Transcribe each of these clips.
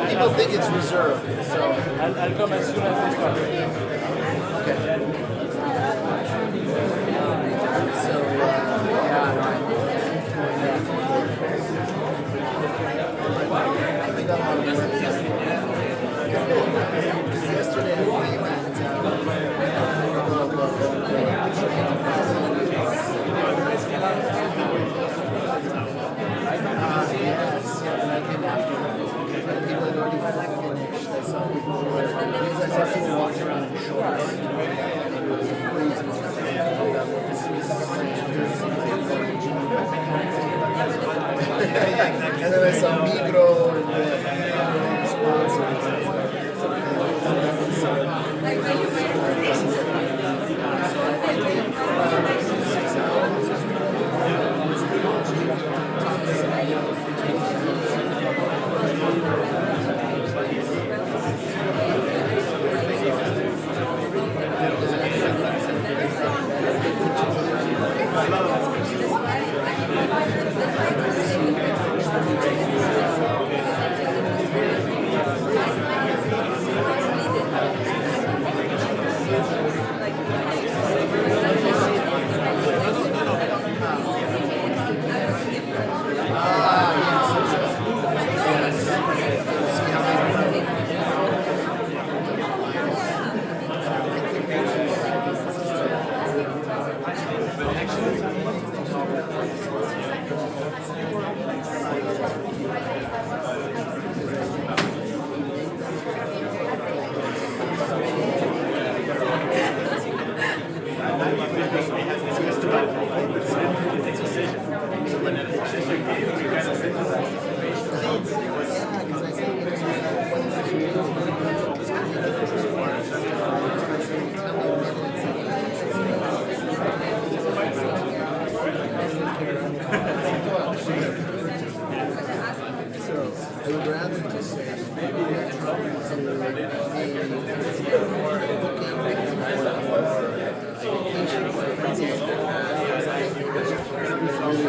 People think it's reserved, so I'll come as soon as they start. okay. So I think I'm on the website. Yesterday we went. Yes, I came after. People had already finished. I saw people who were. I saw people walking around in shorts. It was freezing. And then I saw Migro and sponsors. Sorry.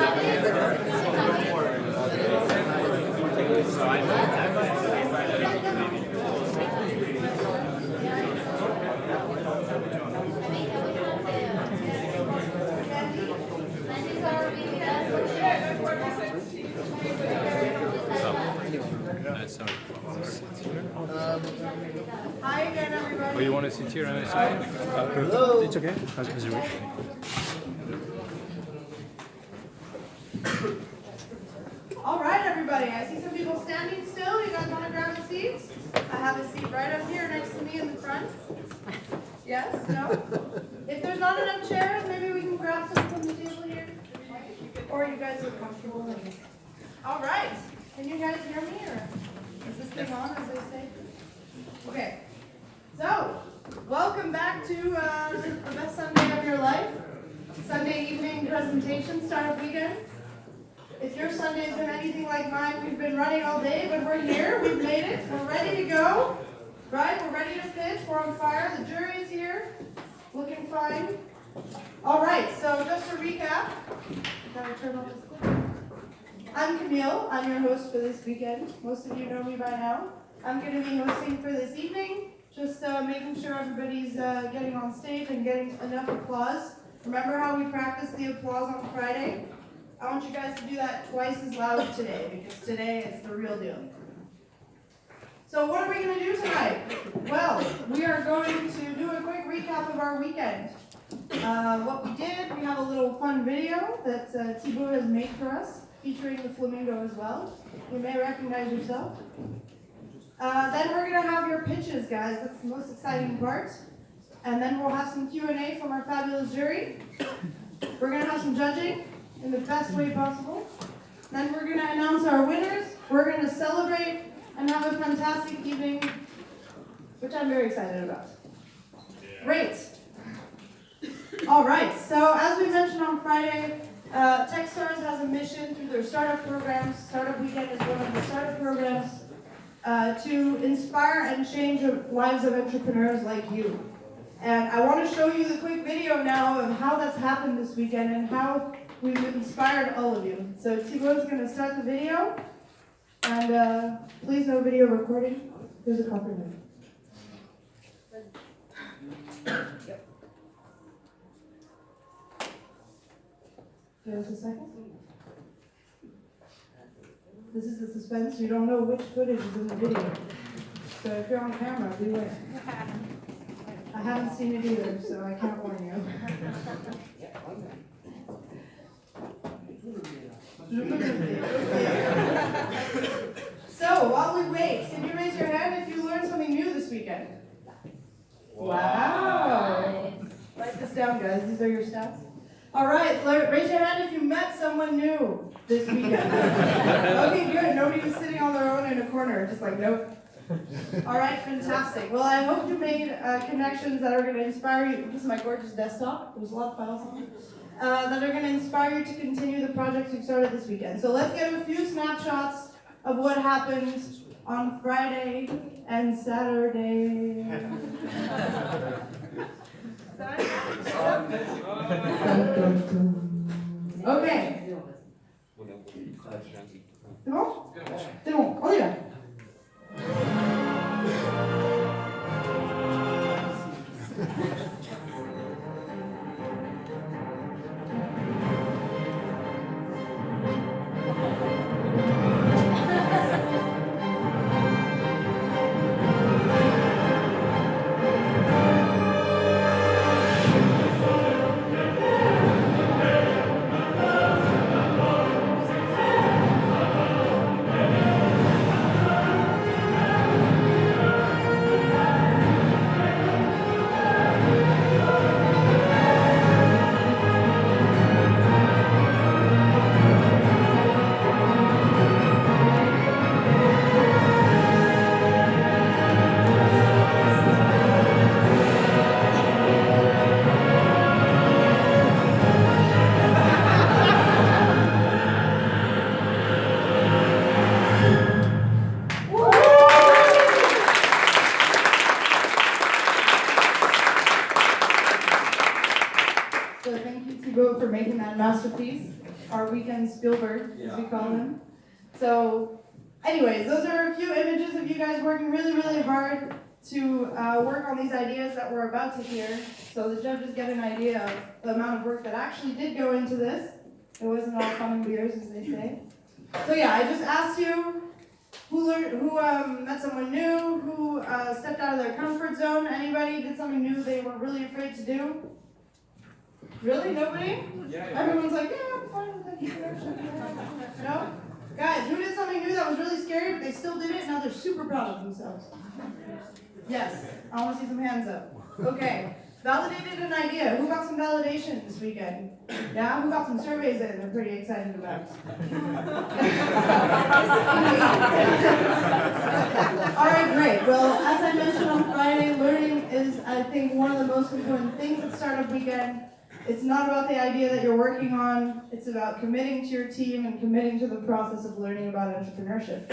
Hi again, everybody. Oh, you want to sit here and I sit? Hello. It's okay, as you wish. All right, everybody. I see some people standing still. You guys want to grab a seat? I have a seat right up here next to me in the front. Yes? No? If there's not enough chairs, maybe we can grab some from the table here. Or you guys are comfortable. All right. Can you guys hear me, or is this thing on, as they say? Okay. So, welcome back to the best Sunday of your life. Sunday evening presentation, startup weekend. If your Sunday's been anything like mine, we've been running all day, but we're here, we've made it, we're ready to go. Right, we're ready to pitch, we're on fire, the jury is here, looking fine. All right, so just to recap, gotta turn off this clip. I'm Camille, I'm your host for this weekend. Most of you know me by now. I'm going to be hosting for this evening, just making sure everybody's getting on stage and getting enough applause. Remember how we practiced the applause on Friday? I want you guys to do that twice as loud today, because today it's the real deal. So what are we going to do tonight? Well, we are going to do a quick recap of our weekend. What we did, we have a little fun video that Thibaut has made for us, featuring the flamingo as well. You may recognize yourself. Then we're going to have your pitches, guys. That's the most exciting part. And then we'll have some Q&A from our fabulous jury. We're going to have some judging in the best way possible. Then we're going to announce our winners. We're going to celebrate and have a fantastic evening, which I'm very excited about. Great. All right. So as we mentioned on Friday, Techstars has a mission through their startup programs. Startup Weekend is one of the startup programs to inspire and change the lives of entrepreneurs like you. And I want to show you the quick video now of how that's happened this weekend and how we've inspired all of you. So Thibaut's going to start the video, and please no video recording. There's a copyright. Yep. Give us a second. This is the suspense. You don't know which footage is in the video. So if you're on camera, beware. I haven't seen it either, so I can't warn you. So while we wait, can you raise your hand if you learned something new this weekend? Wow. Write this down, guys. These are your stats. All right, raise your hand if you met someone new this weekend. Okay, good. Nobody was sitting on their own in a corner, just like, nope. All right, fantastic. Well, I hope you made connections that are going to inspire you. This is my gorgeous desktop. There's a lot of files on it. That are going to inspire you to continue the projects you've started this weekend. So let's get a few snapshots of what happened on Friday and Saturday. Ok. C'est bon? C'est bon, on y va. our weekend Spielberg, as we call him. So, anyways, those are a few images of you guys working really, really hard to work on these ideas that we're about to hear, so the judges get an idea of the amount of work that actually did go into this. It wasn't all fun and beers, as they say. So yeah, I just asked you who met someone new, who stepped out of their comfort zone. Anybody did something new they were really afraid to do? Really? Nobody? Yeah. Everyone's like, yeah, I'm fine with that. No? Guys, who did something new that was really scary, but they still did it, now they're super proud of themselves? Yes. I want to see some hands up. Okay. Validated an idea. Who got some validation this weekend? Yeah? Who got some surveys in they're pretty excited about? Alright, great. Well, as I mentioned on Friday, learning is, I think, one of the most important things at Startup Weekend. It's not about the idea that you're working on, it's about committing to your team and committing to the process of learning about entrepreneurship.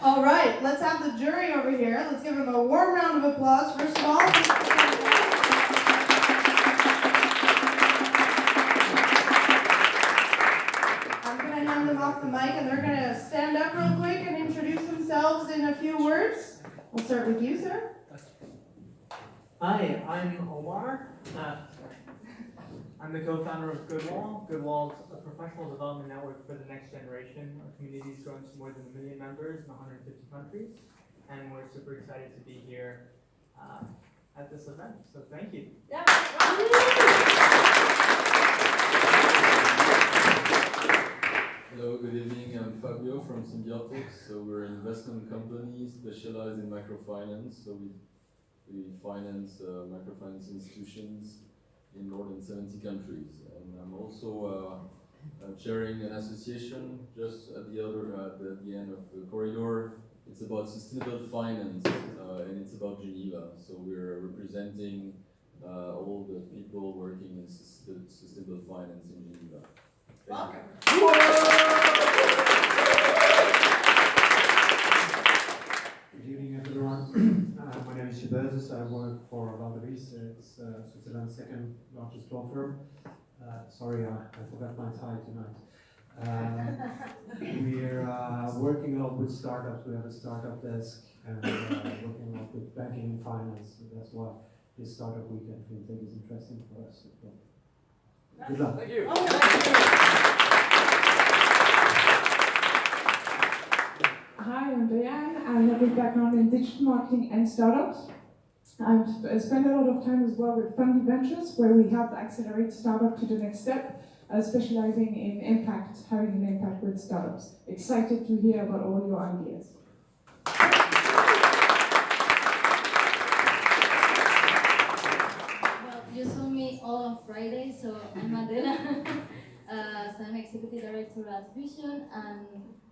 All right, let's have the jury over here. Let's give them a warm round of applause. First of all, I'm going to hand them off the mic and they're going to stand up real quick and introduce themselves in a few words. We'll start with you, sir. Hi, I'm Omar. I'm the co-founder of Goodwall. Goodwall is a professional development network for the next generation. Our community has grown to more than 1 million members in 150 countries, and we're super excited to be here at this event. So thank you. Yeah. Hello, good evening. I'm Fabio from Symbiotics. So we're an investment company specialized in microfinance. So we finance microfinance institutions in more than 70 countries. And I'm also chairing an association just at the end of the corridor. It's about sustainable finance and it's about Geneva. So we're representing all the people working in sustainable finance in Geneva. Welcome. Good evening, everyone. My name is Hubertus. I work for Valdevis. It's Switzerland's second largest law firm. Sorry, I forgot my tie tonight. We're working a lot with startups. We have a startup desk and working a lot with banking and finance. So that's why this startup weekend Fintech is interesting for us. Good luck. Thank you. Hi, I'm Diane. I have a background in digital marketing and startups. I've spent a lot of time as well with Fundy Ventures, where we help accelerate startup to the next step, specializing in impact, having an impact with startups. Excited to hear about all your ideas. Well, you saw me all on Friday, so I'm Adela. So I'm Executive Director at Vision, and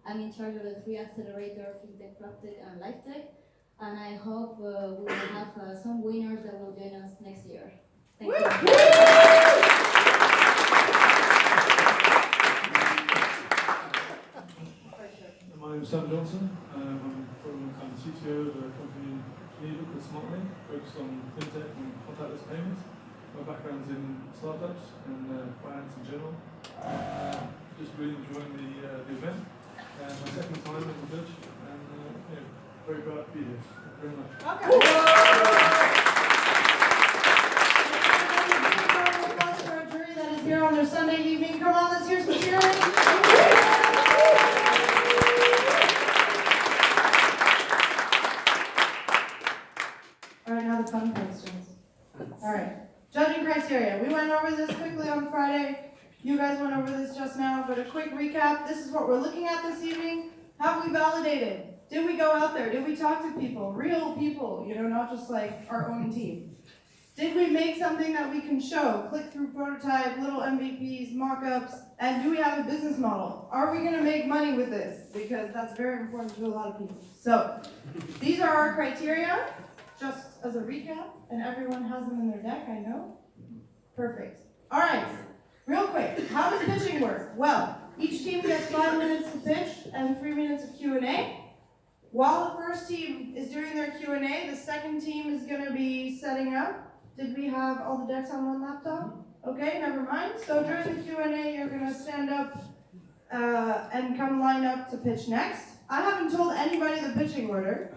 I'm in charge of the 3 accelerator, Fintech, PropTech, and LifeTech. And I hope we will have some winners that will join us next year. Thank you. My name is Sam Johnson. I'm from CTO of a company in Geneva called Smartly, focused on fintech and contactless payments. My background's in startups and finance in general. Just really enjoying the event. My second time as a judge, and very glad to be here. Thank you very much. Applause for a jury that is here on their Sunday evening. Come on, let's hear some cheering. All right, now the fun questions. All right, judging criteria. We went over this quickly on Friday. You guys went over this just now, but a quick recap. This is what we're looking at this evening. Have we validated? Did we go out there? Did we talk to people? Real people, not just like our own team. Did we make something that we can show? Click-through prototype, little MVPs, mock-ups, and do we have a business model? Are we gonna make money with this? Because that's very important to a lot of people. So, these are our criteria, just as a recap, and everyone has them in their deck, I know. Perfect. All right. Real quick, how does pitching work? Well, each team gets 5 minutes to pitch and 3 minutes of Q&A. While the first team is doing their Q&A, the second team is going to be setting up. Did we have all the decks on one laptop? Okay, never mind. So during the Q&A, you're gonna stand up and come line up to pitch next. I haven't told anybody the pitching order.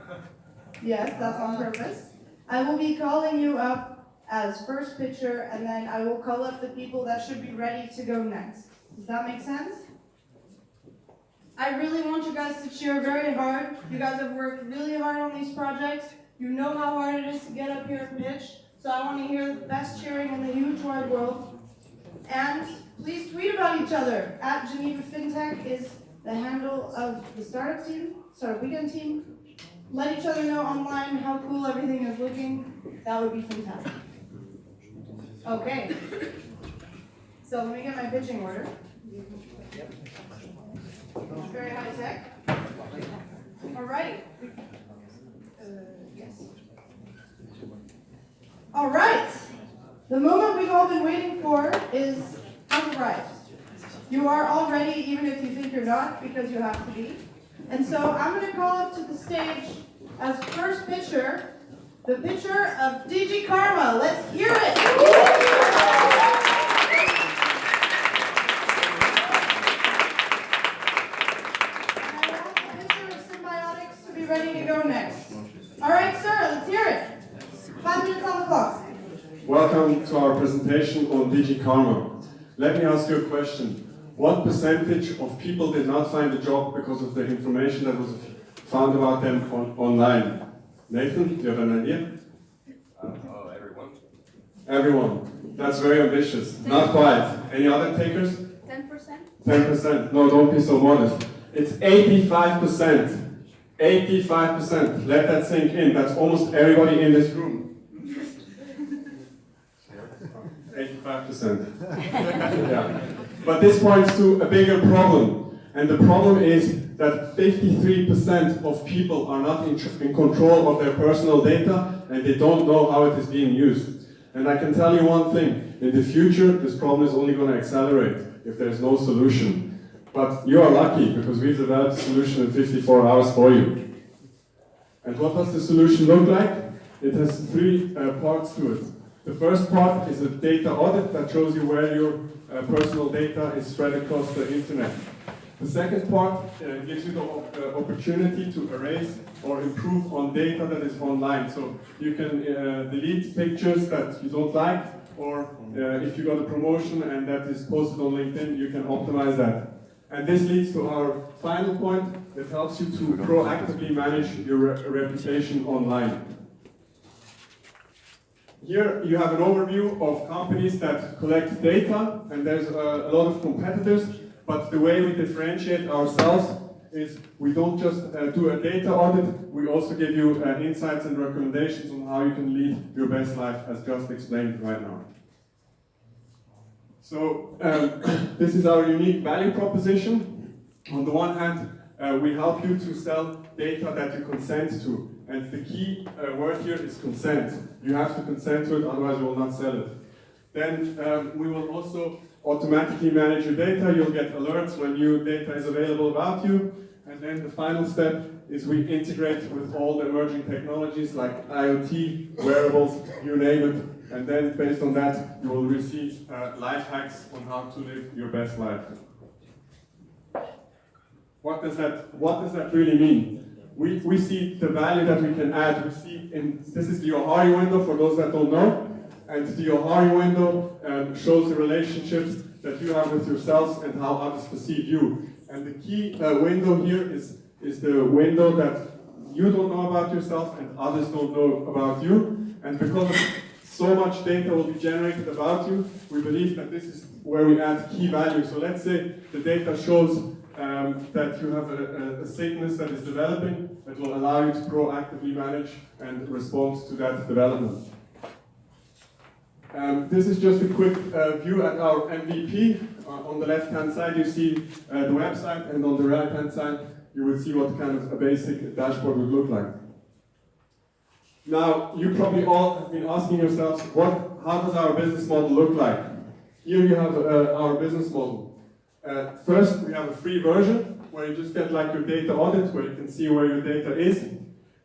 Yes, that's on purpose. I will be calling you up as first pitcher, and then I will call up the people that should be ready to go next. Does that make sense? I really want you guys to cheer very hard. You guys have worked really hard on these projects. You know how hard it is to get up here and pitch. So I want to hear the best cheering in the huge wide world. And please tweet about each other. At Geneva Fintech is the handle of the startup weekend team. Let each other know online how cool everything is looking. That would be fantastic. Okay. So let me get my pitching order. Very high tech. All right. Yes. All right. The moment we've all been waiting for has arrived. You are all ready, even if you think you're not, because you have to be. And so I'm going to call up to the stage as first pitcher, the pitcher of DG Karma. Let's hear it. Ready to go next. All right, sir, let's hear it. 5 minutes on the clock. Welcome to our presentation on DG Karma. Let me ask you a question. What percentage of people did not find a job because of the information that was found about them online? Nathan, do you have an idea? Everyone. Everyone. That's very ambitious. 10%. Not quite. Any other takers? 10%? 10%. No, don't be so modest. It's 85%. 85%. Let that sink in. That's almost everybody in this room. 85%. Yeah. But this points to a bigger problem. And the problem is that 53% of people are not in control of their personal data and they don't know how it is being used. And I can tell you one thing. In the future, this problem is only going to accelerate if there's no solution. But you are lucky, because we've developed a solution in 54 hours for you. And what does the solution look like? It has three parts to it. The first part is a data audit that shows you where your personal data is spread across the internet. The second part gives you the opportunity to erase or improve on data that is online. So you can delete pictures that you don't like, or if you got a promotion and that is posted on LinkedIn, you can optimize that. And this leads to our final point that helps you to proactively manage your reputation online. Here you have an overview of companies that collect data, and there's a lot of competitors, but the way we differentiate ourselves is we don't just do a data audit, we also give you insights and recommendations on how you can lead your best life, as just explained right now. So this is our unique value proposition. On the one hand, we help you to sell data that you consent to. And the key word here is consent. You have to consent to it, otherwise you will not sell it. Then we will also automatically manage your data. You'll get alerts when new data is available about you. And then the final step is we integrate with all the emerging technologies like IoT, wearables, you name it. And then based on that, you will receive life hacks on how to live your best life. What does that really mean? We see the value that we can add. This is the Johari window for those that don't know. And the Johari window shows the relationships that you have with yourselves and how others perceive you. And the key window here is the window that you don't know about yourself and others don't know about you. And because so much data will be generated about you, we believe that this is where we add key value. So let's say the data shows that you have a sickness that is developing that will allow you to proactively manage and respond to that development. This is just a quick view at our MVP. On the left-hand side you see the website, and on the right-hand side you will see what kind of a basic dashboard would look like. Now, you probably all have been asking yourselves, how does our business model look like? Here you have our business model. First, we have a free version, where you just get like your data audit, where you can see where your data is.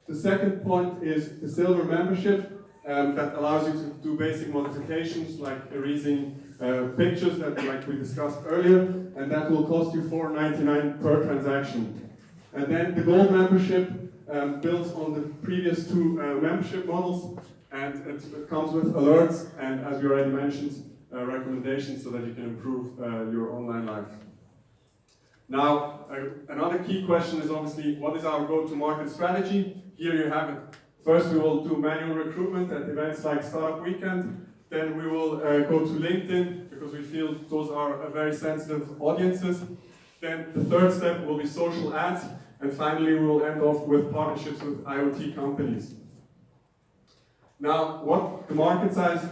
The second point is the silver membership, that allows you to do basic modifications, like erasing pictures that like we discussed earlier, and that will cost you $4.99 per transaction. And then the gold membership builds on the previous two membership models, and it comes with alerts and, as we already mentioned, recommendations so that you can improve your online life. Now, another key question is obviously, what is our go-to-market strategy? Here you have it. First, we will do manual recruitment at events like Startup Weekend. Then we will go to LinkedIn, because we feel those are very sensitive audiences. Then the third step will be social ads. And finally, we will end off with partnerships with IoT companies. Now, what the market size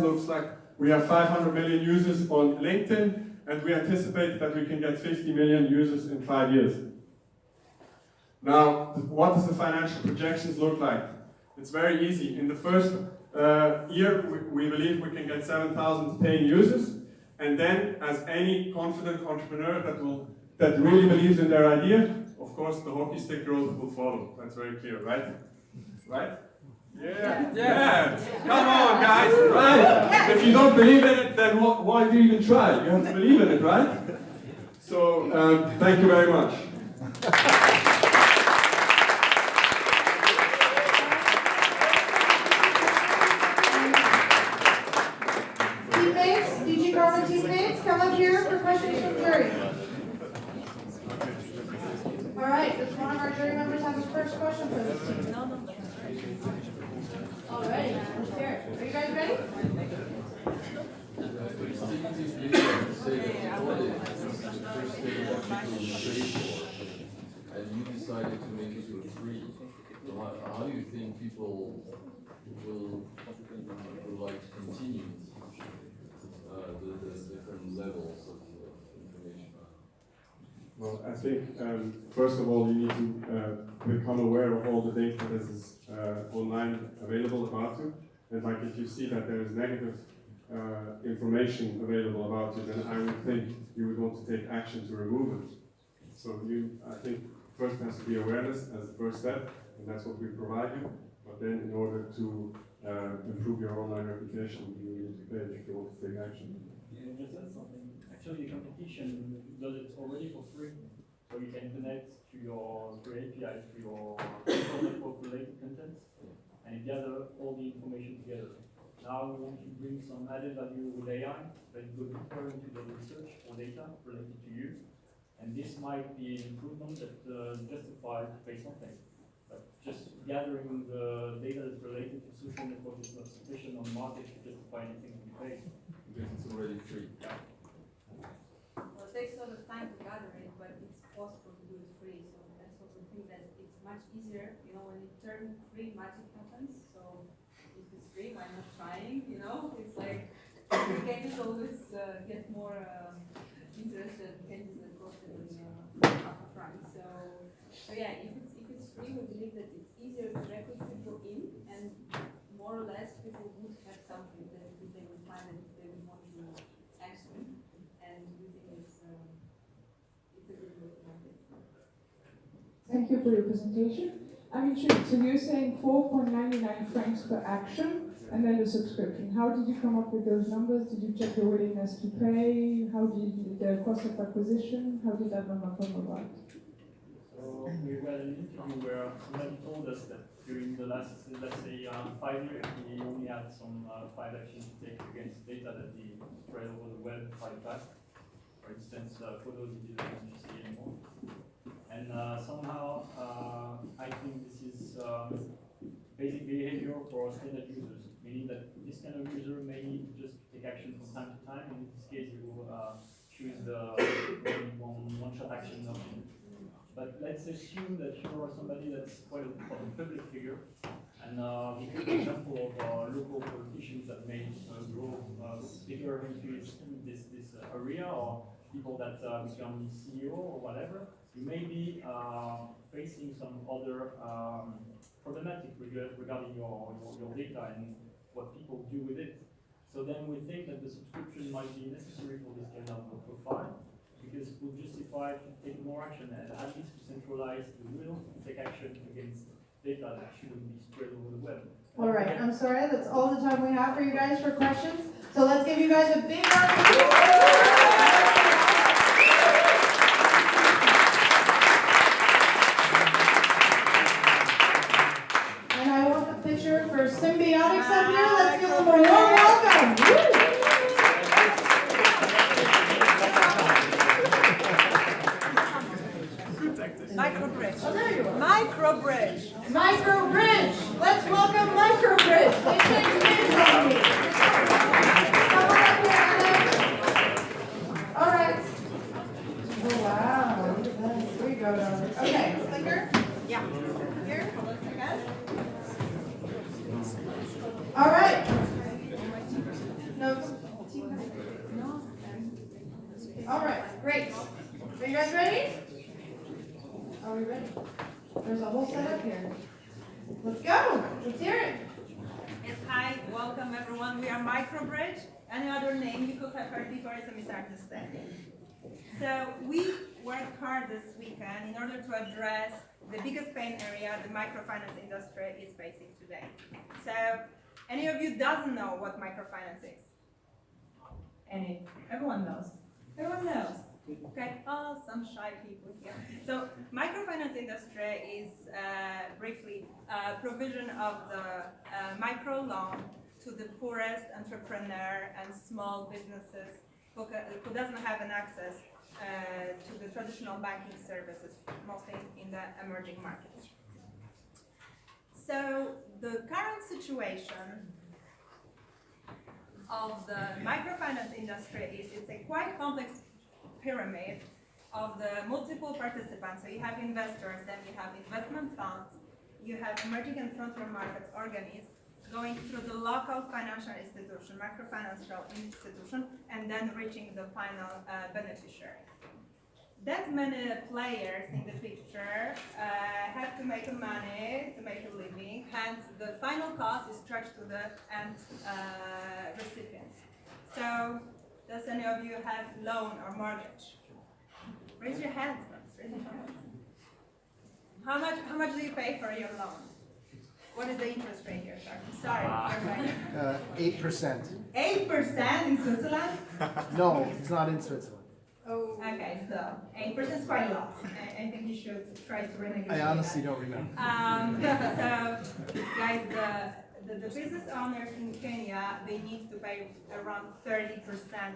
looks like, we have 500 million users on LinkedIn, and we anticipate that we can get 50 million users in 5 years. Now, what does the financial projections look like? It's very easy. In the first year, we believe we can get 7,000 paying users, and then, as any confident entrepreneur that really believes in their idea, of course, the hockey stick growth will follow. That's very clear, right? Right? Yeah. Yeah. Come on, guys. Right. If you don't believe in it, then why do you even try? You have to believe in it, right? So, thank you very much. Teammates, DG Carmen teammates, come up here for questions from jury. All right, does one of our jury members have a first question for this team? All right, let's hear it. Are you guys ready? And you decided to make it free. So how do you think people will like continue the different levels of information? Well, I think first of all you need to become aware of all the data that is online available about you, and like if you see that there is negative information available about you, then I would think you would want to take action to remove it. So I think first has to be awareness as the first step, and that's what we provide you. But then in order to improve your online reputation, you need to pay if you want to take action. Yeah, just add something. Actually, the competition does it already for free. So you can connect to your APIs, to your network related content, and gather all the information together. Now we want to bring some added value with AI, that go deeper into the research or data related to you. And this might be an improvement that justifies to pay something. But just gathering the data that's related to social network is not sufficient on the market to justify anything to be paid. Because it's already free. Yeah. Well, it takes a lot of time to gather it, but it's possible to do it free. So that's also the thing that it's much easier, you know, when you turn free, magic happens. So if it's free, why not trying, you know? It's like, free games always get more interested games that cost upfront. So yeah, if it's free, we believe that it's easier to recruit people in, and more or less people would have something that they would find that they would want to action, and we think it's a good way to market. Thank you for your presentation. I'm intrigued. So you're saying 4.99 francs per action, and then the subscription. How did you come up with those numbers? Did you check your willingness to pay? How did the cost of acquisition? How did that number come about? So we had an interview where somebody told us that during the last, let's say, 5 years, he only had some 5 actions to take against data that he spread over the web quite fast. For instance, photos he didn't want to see anymore. And somehow, I think this is basic behavior for standard users, meaning that this kind of user may just take action from time to time, and in this case, you will choose the one-shot action option. But let's assume that you are somebody that's quite a public figure, and we give an example of local politicians that may grow bigger into this area, or people that become CEO or whatever. You may be facing some other problematic regarding your data and what people do with it. So then we think that the subscription might be necessary for this kind of profile, because it will justify to take more action and at least to centralize the will to take action against data that shouldn't be spread over the web. All right, I'm sorry, that's all the time we have for you guys for questions. So let's give you guys a big round of applause. And I want the picture for Symbiotics up here. Let's give them a warm welcome. Woo! Microbridge. Oh, there you are. Microbridge. Microbridge. Let's welcome Microbridge. They changed names on me. Come on up here, Alex. All right. Oh, wow. Look at that. Here we go, darling. Okay, clicker. Yeah. Here. Again. All right. No. All right, great. Are you guys ready? Are we ready? There's a whole setup here. Let's go. Let's hear it. Yes, hi, welcome everyone. We are Microbridge. Any other name you could have heard before is a misunderstanding. So we worked hard this weekend in order to address the biggest pain area the microfinance industry is facing today. So any of you doesn't know what microfinance is? Everyone knows. Everyone knows. Okay, oh, some shy people here. So microfinance industry is briefly provision of the micro loan to the poorest entrepreneur and small businesses who doesn't have an access to the traditional banking services, mostly in the emerging markets. So the current situation of the microfinance industry is it's a quite complex pyramid of the multiple participants. So you have investors, then you have investment funds, you have emerging and frontier markets organisms going through the local financial institution, microfinancial institution, and then reaching the final beneficiary. That many players in the picture have to make money, to make a living, hence the final cost is charged to the end recipients. So, does any of you have loan or mortgage? Raise your hands, raise your hands. How much do you pay for your loan? What is the interest rate here, sir? Sorry. 8%. 8% in Switzerland? No, it's not in Switzerland. Oh. Okay, so 8% is quite a lot. I think you should try to renegotiate. I honestly don't remember. So, guys, the business owners in Kenya, they need to pay around 30%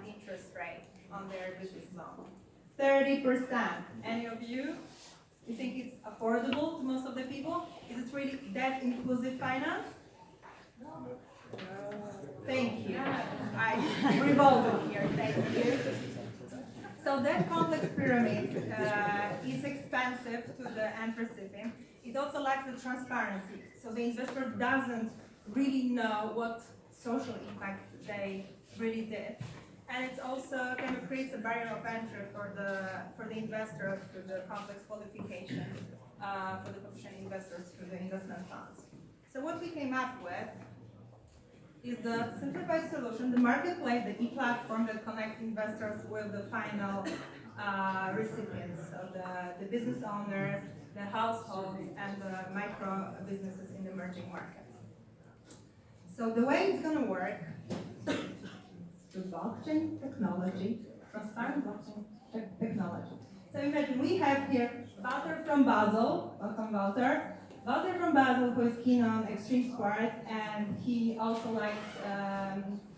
interest rate on their business loan. 30%. Any of you? You think it's affordable to most of the people? Is it really that inclusive finance? No. Thank you. I revolted here. Thank you. So that complex pyramid is expensive to the end recipient. It also lacks the transparency. So the investor doesn't really know what social impact they really did. And it also kind of creates a barrier of entry for the investor through the complex qualification for the potential investors through the investment funds. So what we came up with is the simplified solution, the marketplace, the e-platform that connects investors with the final recipients, so the business owners, the households, and the micro businesses in the emerging markets. So the way it's going to work through blockchain technology, transparent blockchain technology. So imagine we have here Walter from Basel. Welcome, Walter. Walter from Basel, who is keen on extreme sports, and he also likes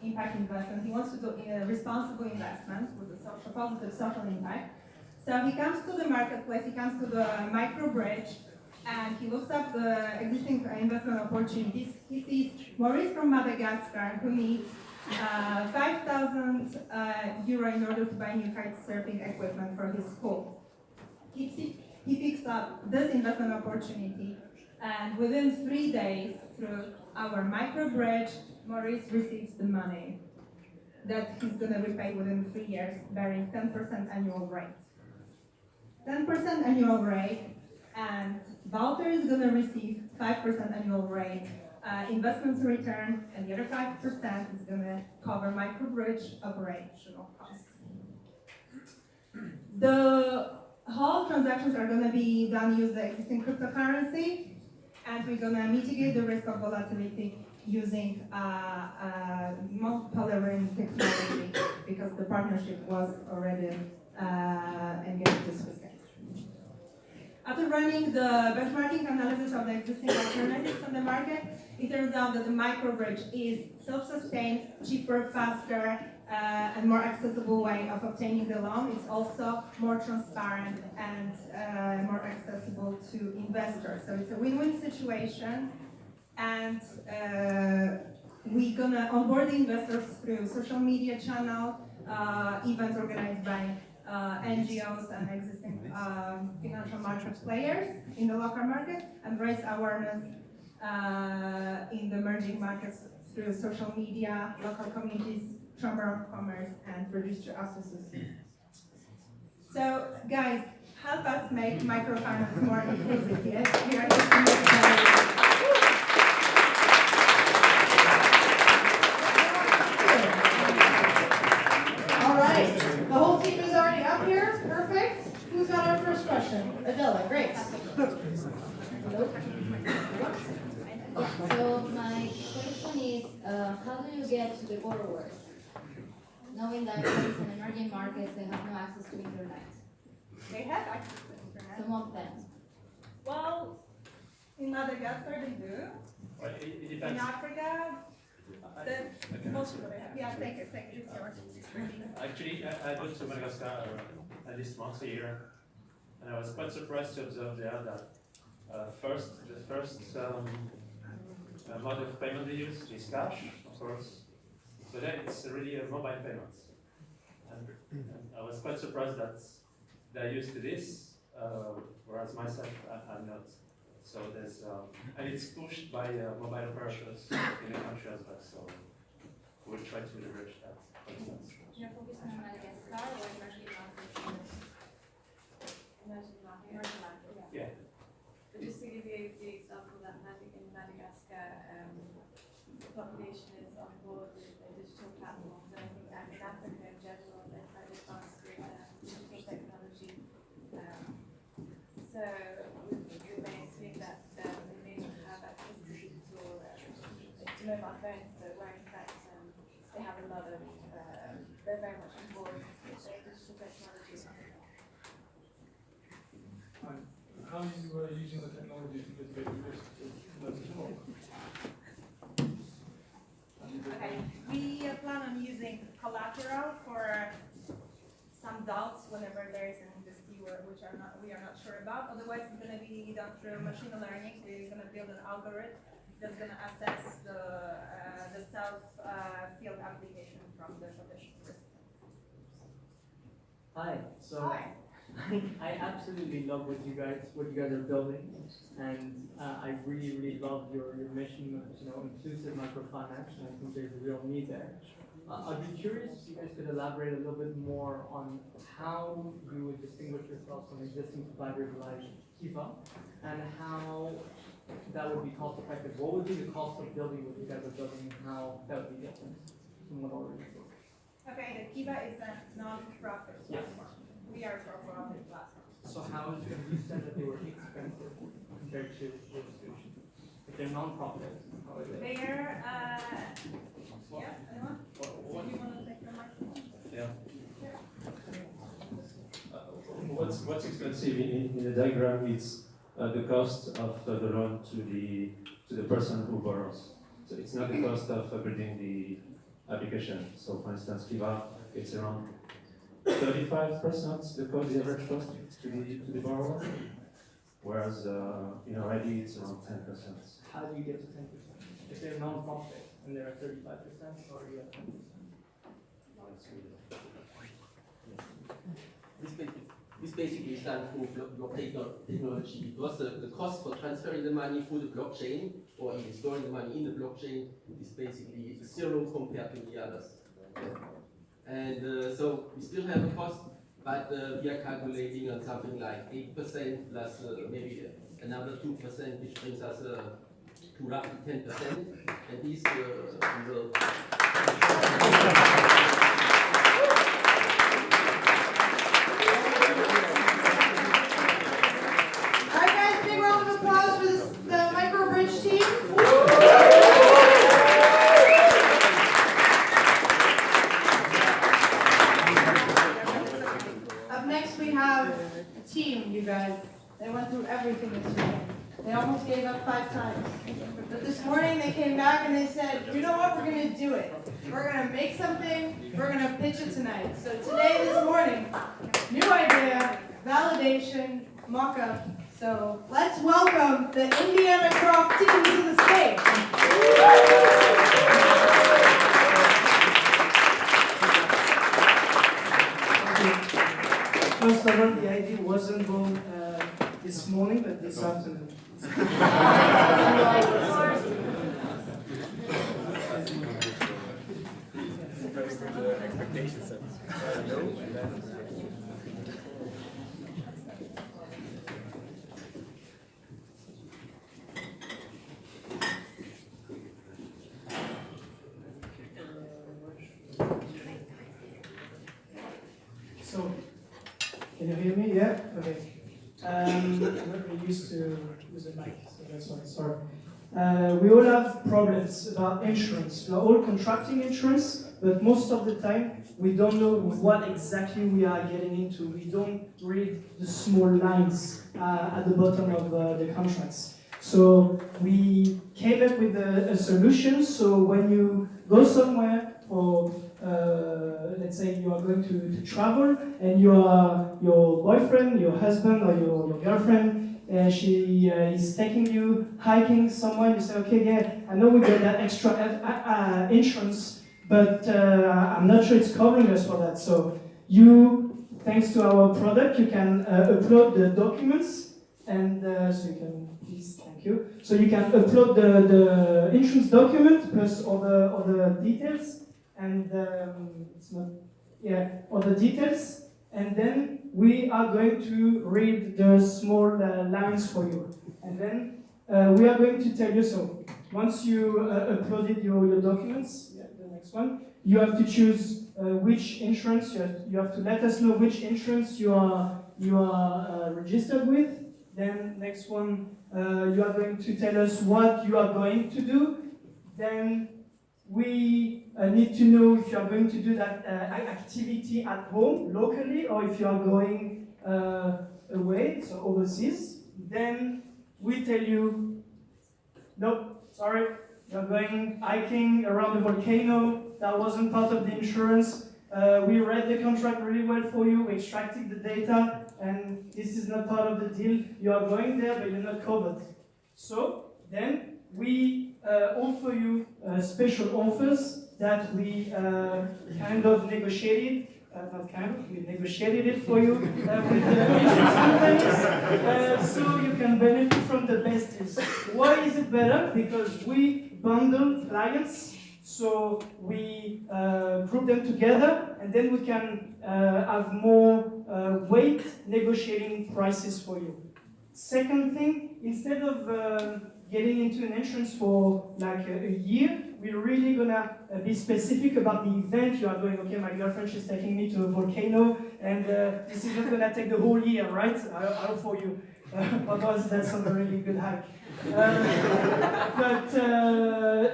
impact investment. He wants to do responsible investment with a positive social impact. So he comes to the marketplace, he comes to the Microbridge, and he looks up the existing investment opportunities. He sees Maurice from Madagascar, who needs 5,000 euro in order to buy new kite surfing equipment for his school. He picks up this investment opportunity, and within 3 days, through our Microbridge, Maurice receives the money that he's going to repay within 3 years, bearing 10% annual rate. 10% annual rate, and Walter is going to receive 5% annual rate investments return, and the other 5% is going to cover Microbridge operational costs. The whole transactions are going to be done using the existing cryptocurrency, and we're going to mitigate the risk of volatility using multi-layered technology because the partnership was already engaged this weekend. After running the benchmarking analysis of the existing alternatives on the market, it turns out that the microbridge is self-sustained, cheaper, faster, and more accessible way of obtaining the loan. It's also more transparent and more accessible to investors. So it's a win-win situation, and we're gonna onboard the investors through social media channel, events organized by NGOs and existing financial market players in the local market, and raise awareness in the emerging markets through social media, local communities, Chamber of Commerce, and register offices. So, guys, help us make microfinance more inclusive. Yes, we are just to make it All right, the whole team is already up here. Perfect. Who's got our first question? Adela, great. So my question is, how do you get to the borrowers? Knowing that it's an emerging markets, they have no access to internet. They have access to internet. Some of them. Well, in Madagascar they do. Well, it In depends. Africa, most of them have. Yeah, take it, it's yours. Actually, I go to Madagascar at least once a year, and I was quite surprised to observe there that the first mode of payment they use is cash, of course, but then it's really a mobile payment. And I was quite surprised that they're used to this, whereas myself, I'm not. So there's, and it's pushed by mobile operators in the country as well, so we'll try to leverage that, for instance. You're focusing on Madagascar or emerging markets? Emerging market. Emerging markets, Yeah. But just to give you the example that in Madagascar, the population is on board with the digital platforms, and I think in Africa in general, they're quite advanced with digital technology. So we may assume that they may not have access to digital mobile phones, but where in fact they have a lot of, they're very much on board with their digital technology. How are you using the technology to mitigate the risk to leverage more? Okay, we plan on using collateral for some doubts whenever there is an industry which we are not sure about. Otherwise, it's going to be done through machine learning. We're going to build an algorithm that's going to assess the self-field application from the potential participants. Hi. So I absolutely love what you guys are building, and I really love your mission of inclusive microfinance, and I think there's a real need there. I'd be curious if you guys could elaborate a little bit more on how you would distinguish yourself from existing providers like Kiva, and how that would be cost effective. What would be the cost of building what you guys are building, and how that would be different from what already exists? Okay, the Kiva is a non-profit platform. We are a for-profit platform. So how is it, you said that they were expensive compared to your solution? If they're non-profit, how is it? They're, yeah, anyone? Do you want to take the microphone? Yeah. What's expensive in the diagram is the cost of the loan to the person who borrows. So it's not the cost of building the application. So for instance, Kiva, it's around 35% the average cost to the borrower, whereas in already it's around 10%. How do you get to 10%? If they're non-profit and they're at 35%, or are you at 10%? This basically is done through blockchain technology, because the cost for transferring the money through the blockchain or in storing the money in the blockchain is basically zero compared to the others. And so we still have a cost, but we are calculating on something like 8% plus maybe another 2%, which brings us to roughly 10%. And this we will. All right, guys, big round of applause for the microbridge team. next we have a team, you guys. They went through everything this weekend. They almost gave up 5 times. But this morning they came back and they said, you know what, we're gonna do it. We're gonna make something, we're gonna pitch it tonight. So today, this morning, new idea, validation, mock-up. So let's welcome the Indiana Croft team to the stage. First of all, the idea wasn't born this morning, but this afternoon. So, can you hear me? Yeah? Okay. I'm not really used to use a mic, so that's why, sorry. We all have problems about insurance. We are all contracting insurance, but most of the time we don't know what exactly we are getting into. We don't read the small lines at the bottom of the contracts. So we came up with a solution, so when you go somewhere or let's say you are going to travel and your boyfriend, your husband or your girlfriend, she is taking you hiking somewhere, you say, okay, yeah, I know we got that extra insurance, but I'm not sure it's covering us for that. So you, thanks to our product, you can upload the documents and so you can, please, thank you. So you can upload the insurance document plus all the details and it's not, yeah, all the details, and then we are going to read the small lines for you. And then we are going to tell you, so once you uploaded your documents, yeah, the next one, you have to choose which insurance, you have to let us know which insurance you are registered with. Then next one, you are going to tell us what you are going to do. Then we need to know if you are going to do that activity at home, locally, or if you are going away, so overseas. Then we tell you, nope, sorry, you're going hiking around the volcano, that wasn't part of the insurance. We read the contract really well for you, we extracted the data, and this is not part of the deal. You are going there, but you're not covered. So then we offer you special offers that we kind of negotiated, not kind of, we negotiated it for you with the insurance companies, so you can benefit from the best deals. Why is it better? Because we bundle clients, so we group them together, and then we can have more weight negotiating prices for you. Second thing, instead of getting into an insurance for like a year, we're really gonna be specific about the event you are going. Okay, my girlfriend, she's taking me to a volcano, and this is not gonna take the whole year, right? I hope for you. Otherwise, that's not a really good hike. But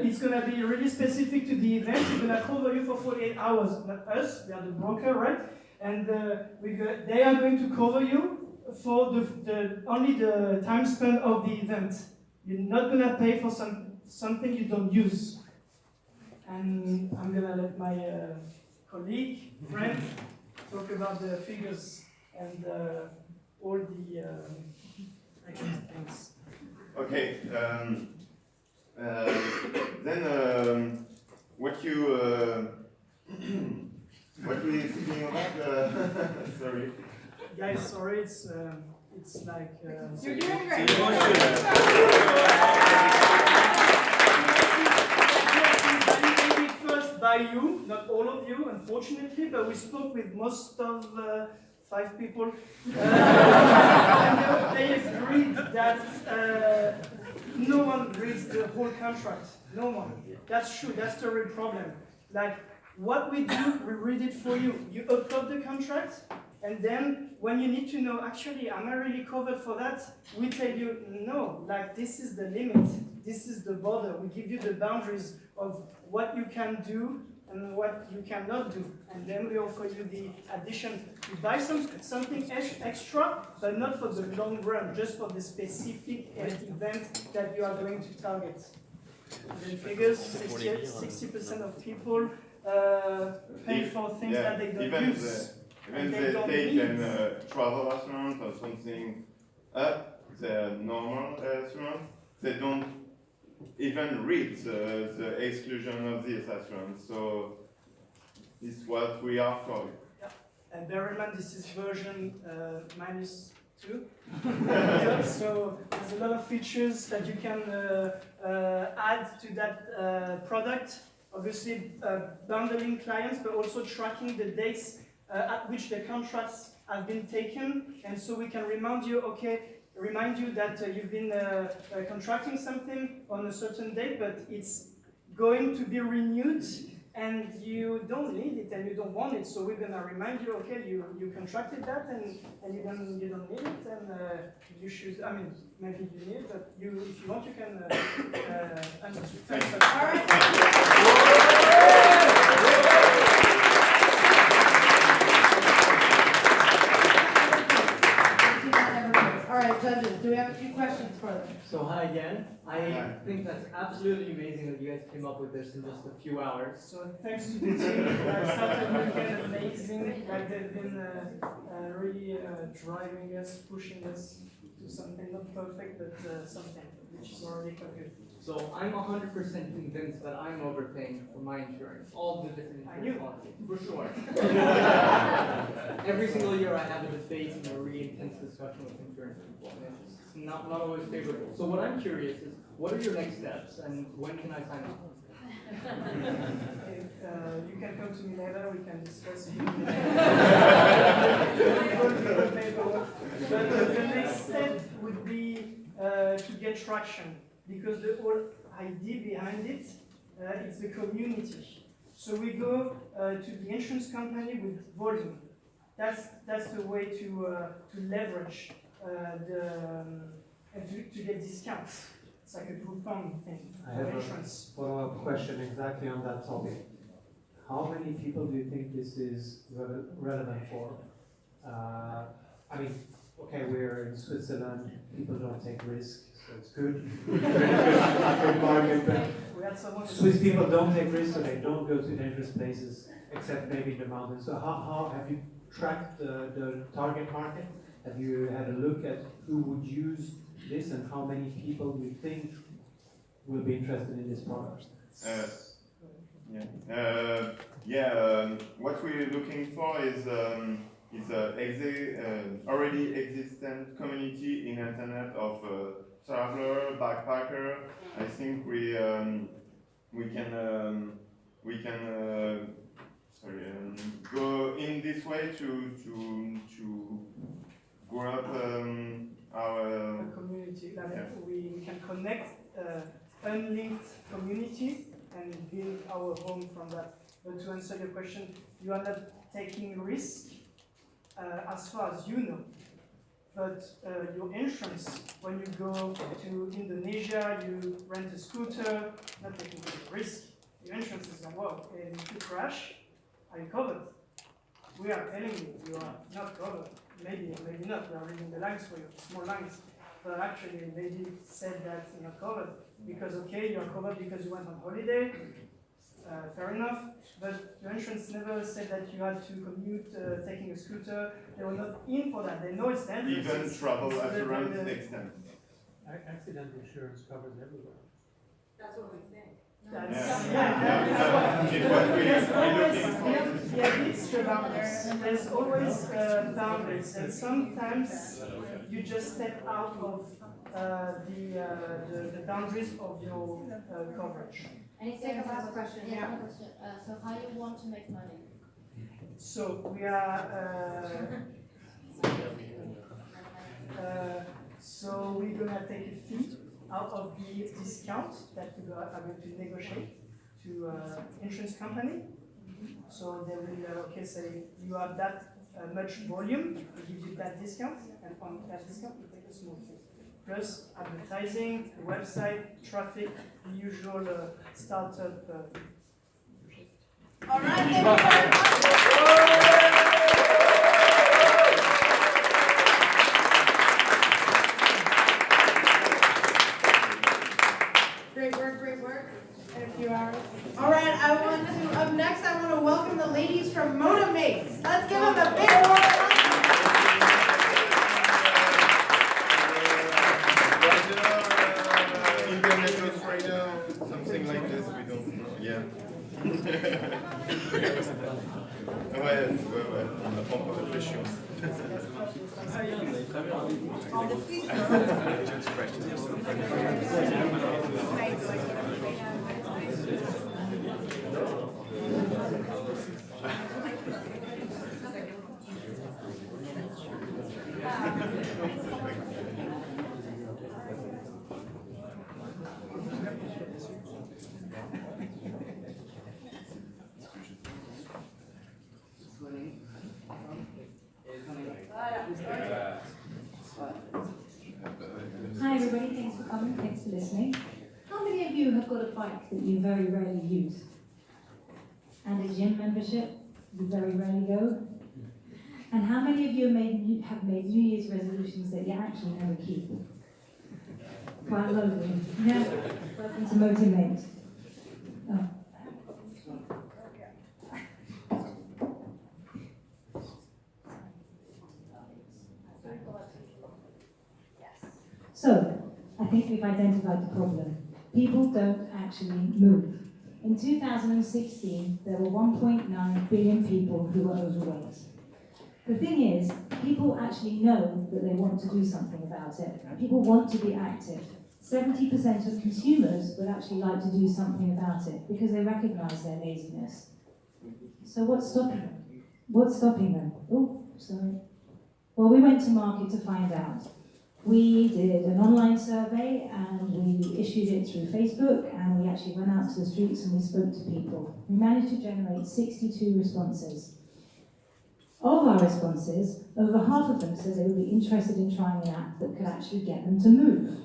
it's gonna be really specific to the event. We're gonna cover you for 48 hours. Not us, we are the broker, right? And they are going to cover you for only the time span of the event. You're not gonna pay for something you don't use. And I'm gonna let my colleague, friend, talk about the figures and all the actual things. Okay. Then what you thinking about? Sorry. Guys, sorry, it's like You're doing great. First by you, not all of you, unfortunately, but we spoke with most of 5 people, and they agreed that no one reads the whole contract. No one. That's true. That's the real problem. Like what we do, we read it for you. You upload the contract. And then when you need to know, actually, am I really covered for that? We tell you, no, like this is the limit. This is the border. We give you the boundaries of what you can do and what you cannot do. And then we offer you the addition to buy something extra, but not for the long run, just for the specific event that you are going to target. And then figures, 60% of people pay for things that they don't use. Even they take a travel assurance or something up their normal assurance, they don't even read the exclusion of this assurance. So this is what we are for. Yeah. And bear in mind, this is version -2. So there's a lot of features that you can add to that product. Obviously, bundling clients, but also tracking the dates at which the contracts have been taken, and so we can remind you that you've been contracting something on a certain date, but it's going to be renewed, and you don't need it and you don't want it. So we're gonna remind you, okay, you contracted that, and you don't need it, and you should. I mean, maybe you need it, but if you want, you can unsubscribe. All right. All right, judges, do we have a few questions for them? So hi again. I think that's absolutely amazing that you guys came up with this in just a few hours. So thanks to the team, Southern American, amazing. Like they've been really driving us, pushing us to something not perfect, but something which is already quite good. So I'm 100% convinced that I'm overpaying for my insurance, all the different insurance policies, for sure. Every single year I have a debate and a really intense discussion with insurance people, and it's just not always favorable. So what I'm curious is, what are your next steps, and when can I sign up? You can come to me later, we can discuss. But the next step would be to get traction, because the whole idea behind it is the community. So we go to the insurance company with volume. That's the way to leverage and to get discounts. It's like a Groupon thing I for have insurance. a follow-up question exactly on that topic. How many people do you think this is relevant for? I mean, okay, we're in Switzerland, people don't take risks, so it's good. Good market, but Swiss people don't take risks, so they don't go to dangerous places, except maybe in the mountains. So how have you tracked the target market? Have you had a look at who would use this and how many people do you think will be interested in this product? What we're looking for is already existent community in internet of traveler, backpacker. I think we can go in this way to grow up our community. We can connect unlinked community and build our home from that. But to answer your question, you are not taking risk as far as you know. But your insurance, when you go to Indonesia, you rent a scooter, not taking risk. Your insurance is going to work. And if you crash, are you covered? We are telling you, you are not covered. Maybe not. We are reading the lines for you, small lines. But actually, maybe said that you're not covered. Because, okay, you're covered because you went on holiday. Fair enough. But your insurance never said that you had to commute taking a scooter. They were not in for that. They know it's dangerous. even travel assurance extent. Accident insurance covers everywhere. That's what we think. There's always boundaries, and sometimes you just step out of the boundaries of your coverage. And it's like a last question. Yeah. One question. So how do you want to make money? So we are. So we're gonna take a fee out of the discount that we are going to negotiate to insurance company. So they will say you have that much volume, we give you that discount, and on that discount we take a small fee. Plus advertising, the website, traffic, the usual startup. All right, thank you very much. Great work, great work. In a few hours. All right, up next, I want to welcome the ladies from Motivates. Let's give them a big warm welcome. Internet goes right now, something like this, we don't know, yeah. Ouais, on apprend pas de réfléchir. Hi everybody, thanks for coming, thanks for listening. How many of you have got a bike that you very rarely use? And a gym membership you very rarely go? And how many of you have made New Year's resolutions that you actually never keep? Quite a lot of you. Yeah, welcome to Motivate. Oh. So, I think we've identified the problem. People don't actually move. In 2016, there were 1.9 billion people who were overweight. The thing is, people actually know that they want to do something about it. People want to be active. 70% of consumers would actually like to do something about it because they recognize their laziness. So what's stopping them? What's stopping them? Oh, sorry. Well, we went to market to find out. We did an online survey and we issued it through Facebook and we actually went out to the streets and we spoke to people. We managed to generate 62 responses. Of our responses, over half of them said they would be interested in trying an app that could actually get them to move.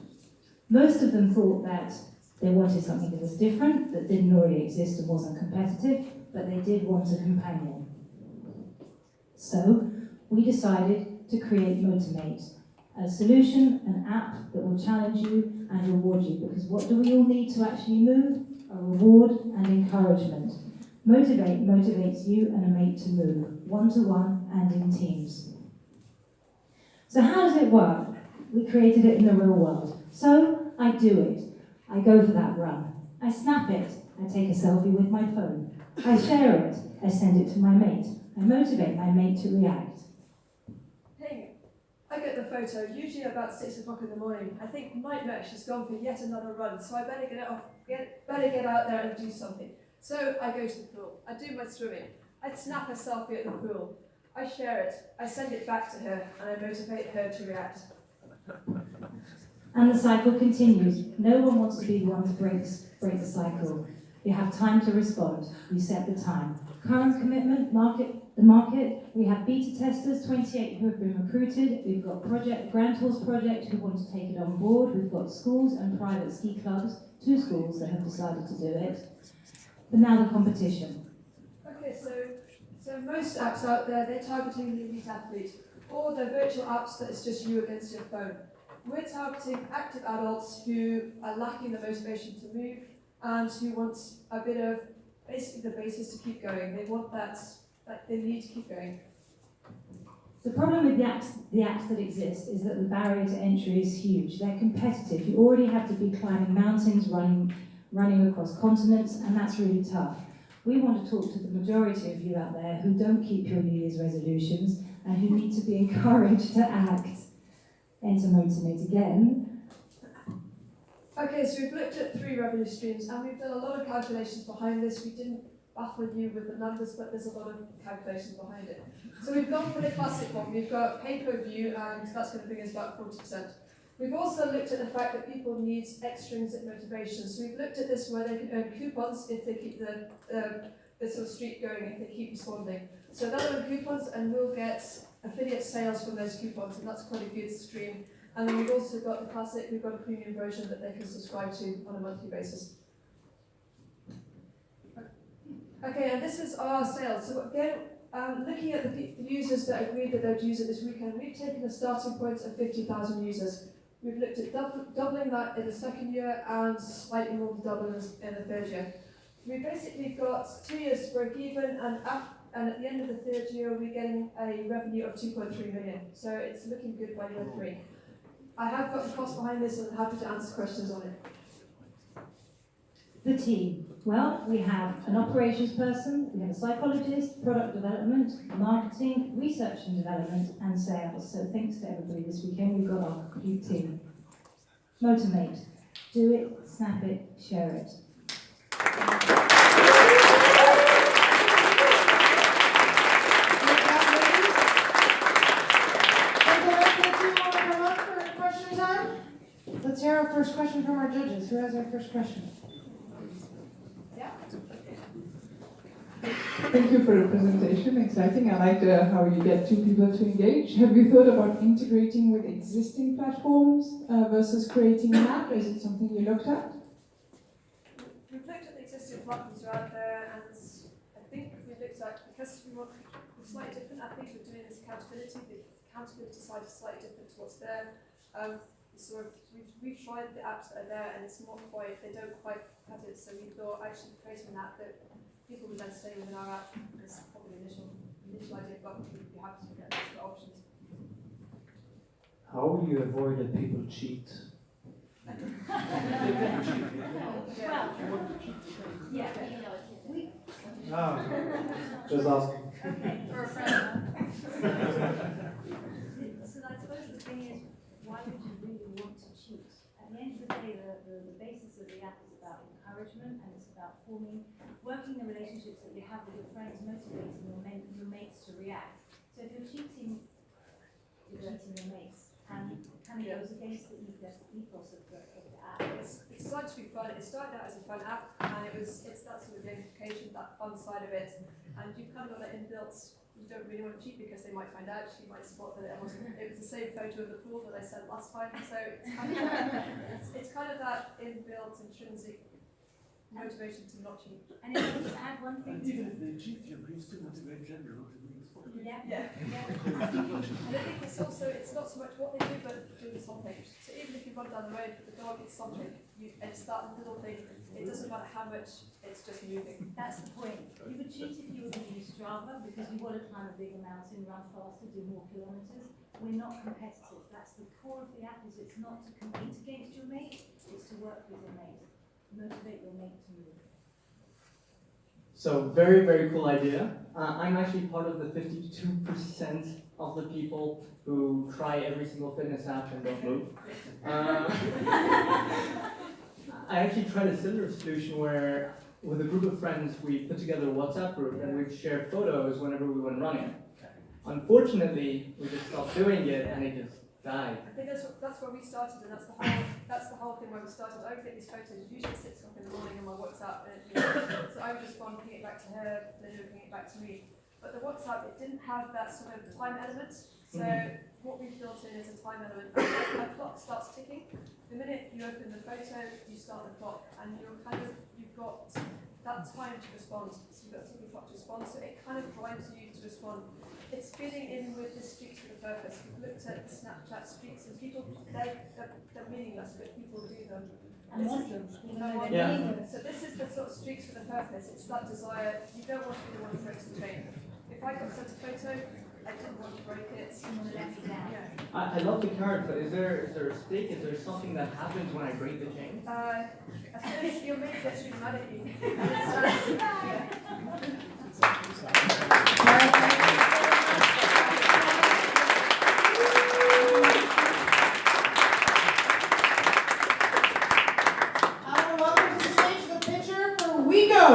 Most of them thought that they wanted something that was different, that didn't already exist and wasn't competitive, but they did want a companion. So, we decided to create Motivate, a solution, an app that will challenge you and reward you, because what do we all need to actually move? A reward and encouragement. Motivate motivates you and a mate to move, one-to-one and in teams. So how does it work? We created it in the real world. So I do it. I go for that run. I snap it. I take a selfie with my phone. I share it. I send it to my mate. I motivate my mate to react. Hey, I get the photo, usually about 6 o'clock in the morning. I think night match has gone for yet another run, so I better get out there and do something. So I go to the pool, I do my swimming, I snap a selfie at the pool, I share it, I send it back to her, and I motivate her to react. And the cycle continues. No one wants to be the one to break the cycle. You have time to respond. You set the time. Current commitment, the market. We have beta testers, 28 who have been recruited. We've got Grand Tours Project who want to take it on board. We've got schools and private ski clubs, 2 schools that have decided to do it. But now the competition. Okay, so most apps out there, they're targeting the elite athlete, or they're virtual apps that it's just you against your phone. We're targeting active adults who are lacking the motivation to move and who want a bit of, basically the basis to keep going. They want that they need to keep going. The problem with the apps that exist is that the barrier to entry is huge. They're competitive. You already have to be climbing mountains, running across continents, and that's really tough. We want to talk to the majority of you out there who don't keep your New Year's resolutions and who need to be encouraged to act. Enter Motivate again. Okay, so we've looked at 3 revenue streams and we've done a lot of calculations behind this. We didn't baffle you with the numbers, but there's a lot of calculations behind it. So we've gone for the classic one. We've got pay-per-view, and that's going to bring us about 40%. We've also looked at the fact that people need extrinsic motivation. So we've looked at this where they can earn coupons if they keep the sort of streak going, if they keep responding. So they'll earn coupons and we'll get affiliate sales from those coupons, and that's quite a good stream. And then we've also got the classic, we've got a premium version that they can subscribe to on a monthly basis. Okay, and this is our sales. So again, looking at the users that agreed that they would use it this weekend, we've taken a starting point of 50,000 users. We've looked at doubling that in the second year and slightly more than doubling in the third year. We basically got 2 years to break even, and at the end of the third year, we're getting a revenue of 2.3 million. So it's looking good by year 3. I have got the cost behind this and I'm happy to answer questions on it. The team. Well, we have an operations person, we have a psychologist, product development, marketing, research and development, and sales. So thanks to everybody this weekend. We've got our complete team. Motivate. Do it, snap it, share it. Let's hear our first question from our judges. Who has our first question? Yeah. Thank you for the presentation, exciting. I like how you get two people to engage. Have you thought about integrating with existing platforms versus creating an app? Is it something you looked at? We've looked at the existing platforms that are out there, and I think we looked at, because we're slightly different, I think we're doing this accountability. The accountability side is slightly different to what's there. We've tried the apps that are there, and it's not quite, they don't quite cut it. So we thought actually creating an app that people would then stay within our app is probably the initial idea, but we'd be happy to get extra options. How will you avoid that people cheat? Just asking. Okay. For a friend. So I suppose the thing is, why would you really want to cheat? At the end of the day, the basis of the app is about encouragement, and it's about working the relationships that you have with your friends, motivating your mates to react. So if you're cheating your mates, and it kind of goes against the ethos of the app. It's designed to be fun. It started out as a fun app, and it's that sort of gamification, that fun side of it, and you've kind of got that inbuilt. You don't really want to cheat because they might find out. You might spot that it was the same photo of the pool that I sent last time. So it's kind of that inbuilt intrinsic motivation to not cheat. And if you add one thing, even if they cheat, you still motivate gender. Yeah. And I think it's not so much what they do, but doing something. So even if you run down the road with the dog, it's something. And it's that little thing. It doesn't matter how much, it's just moving. that's the point. You would cheat if you were going to use Strava because you want to climb a bigger mountain, run faster, do more kilometers. We're not competitive. That's the core of the app. Is it's not to compete against your mate. It's to work with your mate. Motivate your mate to move. So very, very cool idea. I'm actually part of the 52% of the people who try every single fitness app and don't move. I actually tried a similar solution where, with a group of friends, we put together a WhatsApp group and we'd share photos whenever we went running. Unfortunately, we just stopped doing it and it just died. I think that's where we started, and that's the whole thing where we started. I would get these photos usually at 6 o'clock in the morning on my WhatsApp, and so I would respond, ping it back to her, then she would ping it back to me. But the WhatsApp, it didn't have that sort of time element. So what we've built in is a time element. A clock starts ticking. The minute you open the photo, you start the clock, and you've got that time to respond. So you've got a ticking clock to respond. So it kind of drives you to respond. It's fitting in with the streaks with a purpose. We've looked at the Snapchat streaks, and people, they're meaningless, but people do them. And want them, even though they're meaningless. So this is the sort of streaks with a purpose. It's that desire. You don't want to be the one who breaks the chain. If I got sent a photo, I didn't want to break it. I love the carrot, but is there a stake? Is there something that happens when I break the chain? I suppose your mate gets really mad at you. Welcome to the stage, the pitcher for We Go.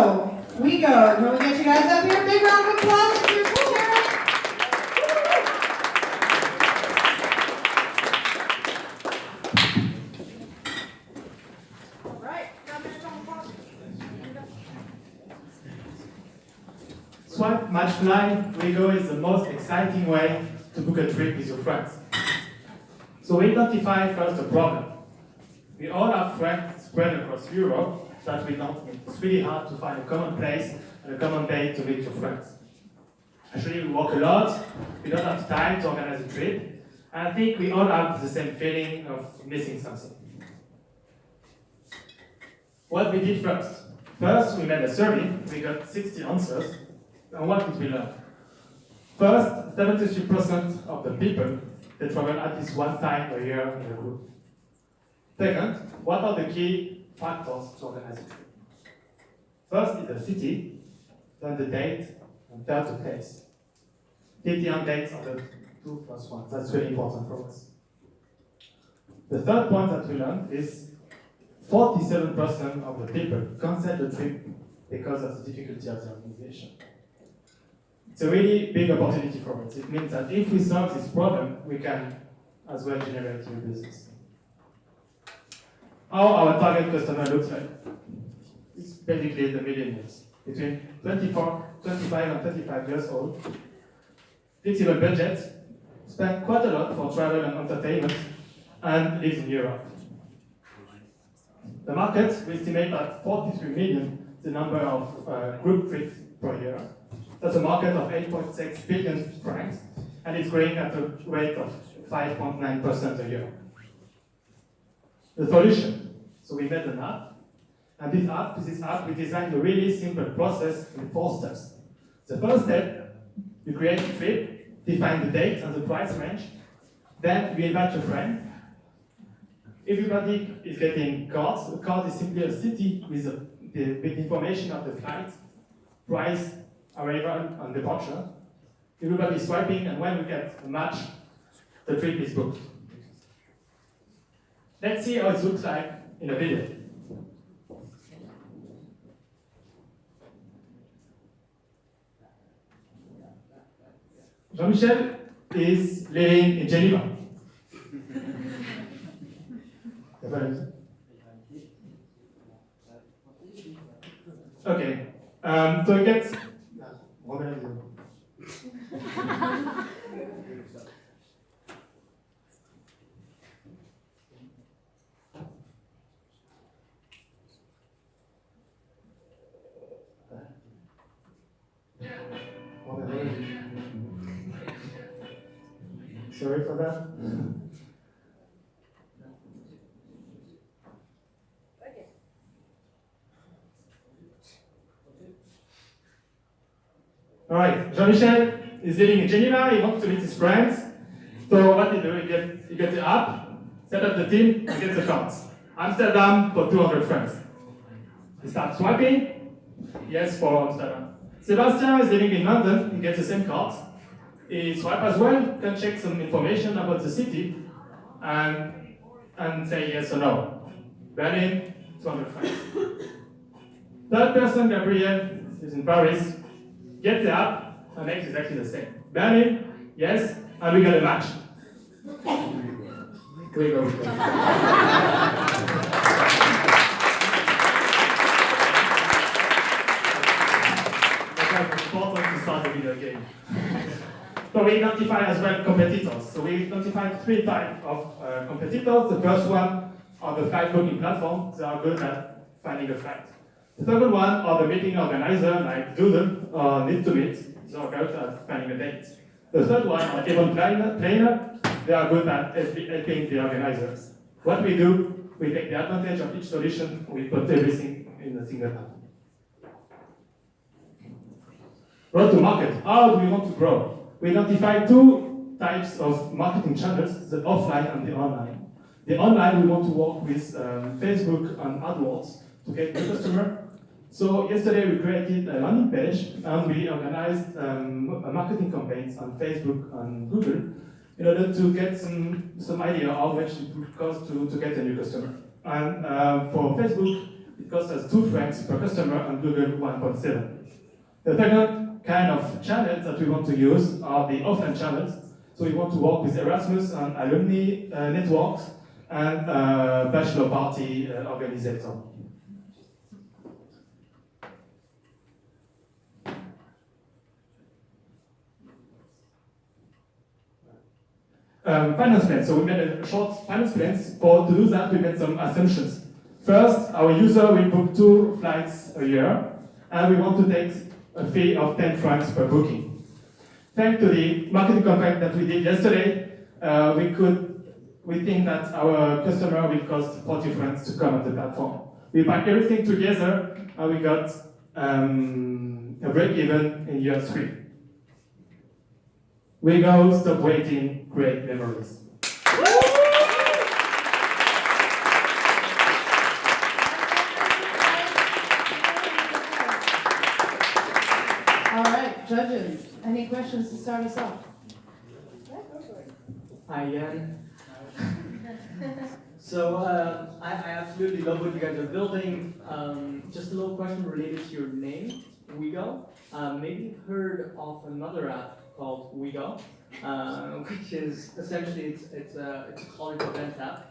We Go. Can we get you guys up here? Big round of applause for your pitcher. All right. Swipe, match, fly, We Go is the most exciting way to book a trip with your friends. So we identify first a problem. We all have friends spread across Europe that we don't meet. It's really hard to find a common place and a common date to meet your friends. Actually, we work a lot, we don't have time to organize a trip, and I think we all have the same feeling of missing something. What we did first? First, we made a survey, we got 60 answers, and what did we learn? First, 73% of the people, they travel at least one time a year in a group. Second, what are the key factors to organize a trip? First is the city, then the date, and third the place. City and dates are the two first ones. That's really important for us. The third point that we learned is 47% of the people cancel the trip because of the difficulty of the organization. It's a really big opportunity for us. It means that if we solve this problem, we can as well generate new business. How our target customer looks like? It's basically the millennials, between 25 and 35 years old, flexible budget, spend quite a lot for travel and entertainment, and lives in Europe. The market, we estimate at 43 million the number of group trips per year. That's a market of 8.6 billion francs, and it's growing at a rate of 5.9% a year. The solution. So we made an app, and this app, we designed a really simple process in 4 steps. The first step, you create a trip, define the date and the price range, then you invite your friend. Everybody is getting cards. A card is simply a city with the information of the flight, price, arrival, and departure. Everybody is swiping, and when we get a match, the trip is booked. Let's see how it looks like in a video. Jean-Michel is living in Geneva. Okay, so it gets. Sorry for that. All right, Jean-Michel is living in Geneva. He wants to meet his friends. So what he do? He gets the app, set up the team, and gets the cards. Amsterdam for 200 friends. He starts swiping. Yes, for Amsterdam. Sebastian is living in London. He gets the same cards. He swipe as well, can check some information about the city, and say yes or no. Berlin, 200 francs. Third person, Gabriel, is in Paris, gets the app, and makes exactly the same. Berlin, yes, and we get a match. We go. It's important to start the video game. So we identify as well competitors. So we identified 3 types of competitors. The first one are the flight booking platforms. They are good at finding a flight. The second one are the meeting organizer like Doodle or Need to Meet. They are good at finding a date. The third one are event planner. They are good at helping the organizers. What we do, we take the advantage of each solution. We put everything in a single app. Road to market. How do we want to grow? We identify 2 types of marketing channels, the offline and the online. The online, we want to work with Facebook and AdWords to get new customer. So yesterday we created a landing page and we organized marketing campaigns on Facebook and Google in order to get some idea how much it would cost to get a new customer. And for Facebook, it costs us 2 francs per customer and Google 1.7. The second kind of channels that we want to use are the offline channels. So we want to work with Erasmus and alumni networks and bachelor party organizers. Finance plan. So we made a short finance plan. To do that, we made some assumptions. First, our user will book 2 flights a year, and we want to take a fee of 10 francs per booking. Thanks to the marketing campaign that we did yesterday, we think that our customer will cost 40 francs to come on the platform. We pack everything together and we got a break even in year 3. We go, stop waiting, great memories. All right, judges, any questions to start us off? Hi again. So I absolutely love what you guys are building. Just a little question related to your name, Wigo. Maybe you've heard of another app called Wigo, which is essentially it's a college event app,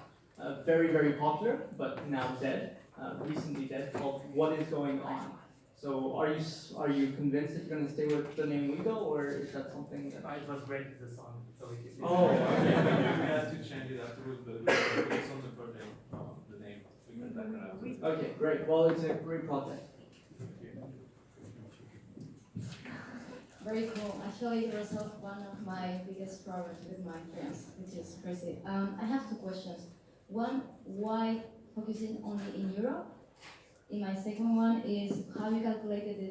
very very popular, but now dead, recently dead, called What Is Going On. So are you convinced that you're going to stay with the name Wigo, or is that something that... It was great with the song, so we can... Oh, okay. We had to change it afterwards, but it's on the project, the name. We can back it afterwards. Okay, great. Well, it's a great project. Very cool. Actually, you resolved one of my biggest problems with my friends, which is crazy. I have 2 questions. One, why focusing only in Europe? And my second one is how you calculated the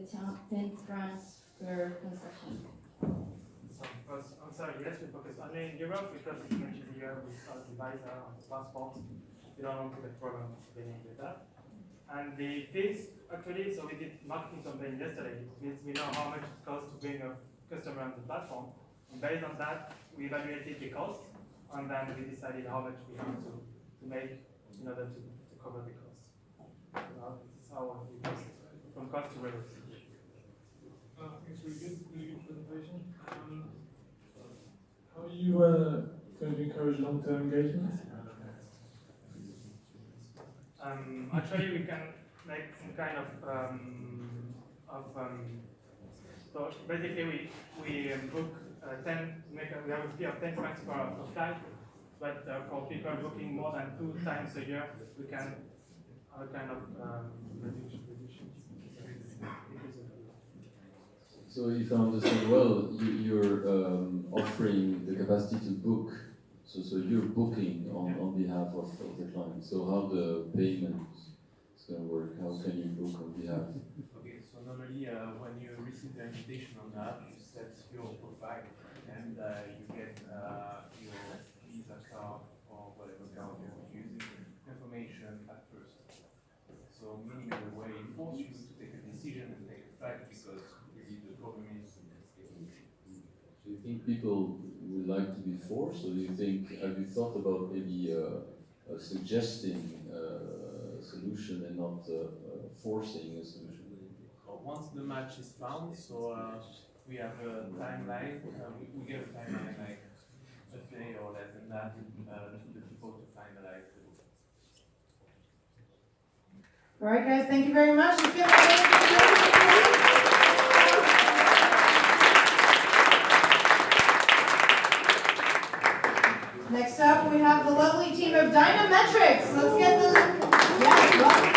10 francs per transaction. So, I'm sorry, yes, we focus only in Europe because it's much easier with our visa on the passport. You don't want to get problem with that. And the fees, actually, so we did marketing campaign yesterday. It means we know how much it costs to bring a customer on the platform. And based on that, we evaluated the cost, and then we decided how much we have to make in order to cover the cost. This is how we cost from cost to revenue. I think it's really good presentation. How are you going to encourage long-term engagement? Actually, we can make some kind of so basically we book 10. We have a fee of 10 francs per flight, but for people booking more than 2 times a year, we can kind of reduce. So if I understand well, you're offering the capacity to book. So you're booking on behalf of the client. So how the payment is going to work? How can you book on behalf? Okay, so normally when you receive the invitation on the app, you set your profile and you get your Visa card or whatever card you're using information at first. So meaning in a way it forces you to take a decision and take a flight because the problem is. Do you think people would like to be forced, or do you think, have you thought about maybe suggesting a solution and not forcing a solution? Once the match is found, so we have a timeline, we get a timeline like a day or less than that to the people to finalize the book. All right, guys, thank you very much. Next up, we have the lovely team of Dynametrics. Let's get the... Yeah, welcome.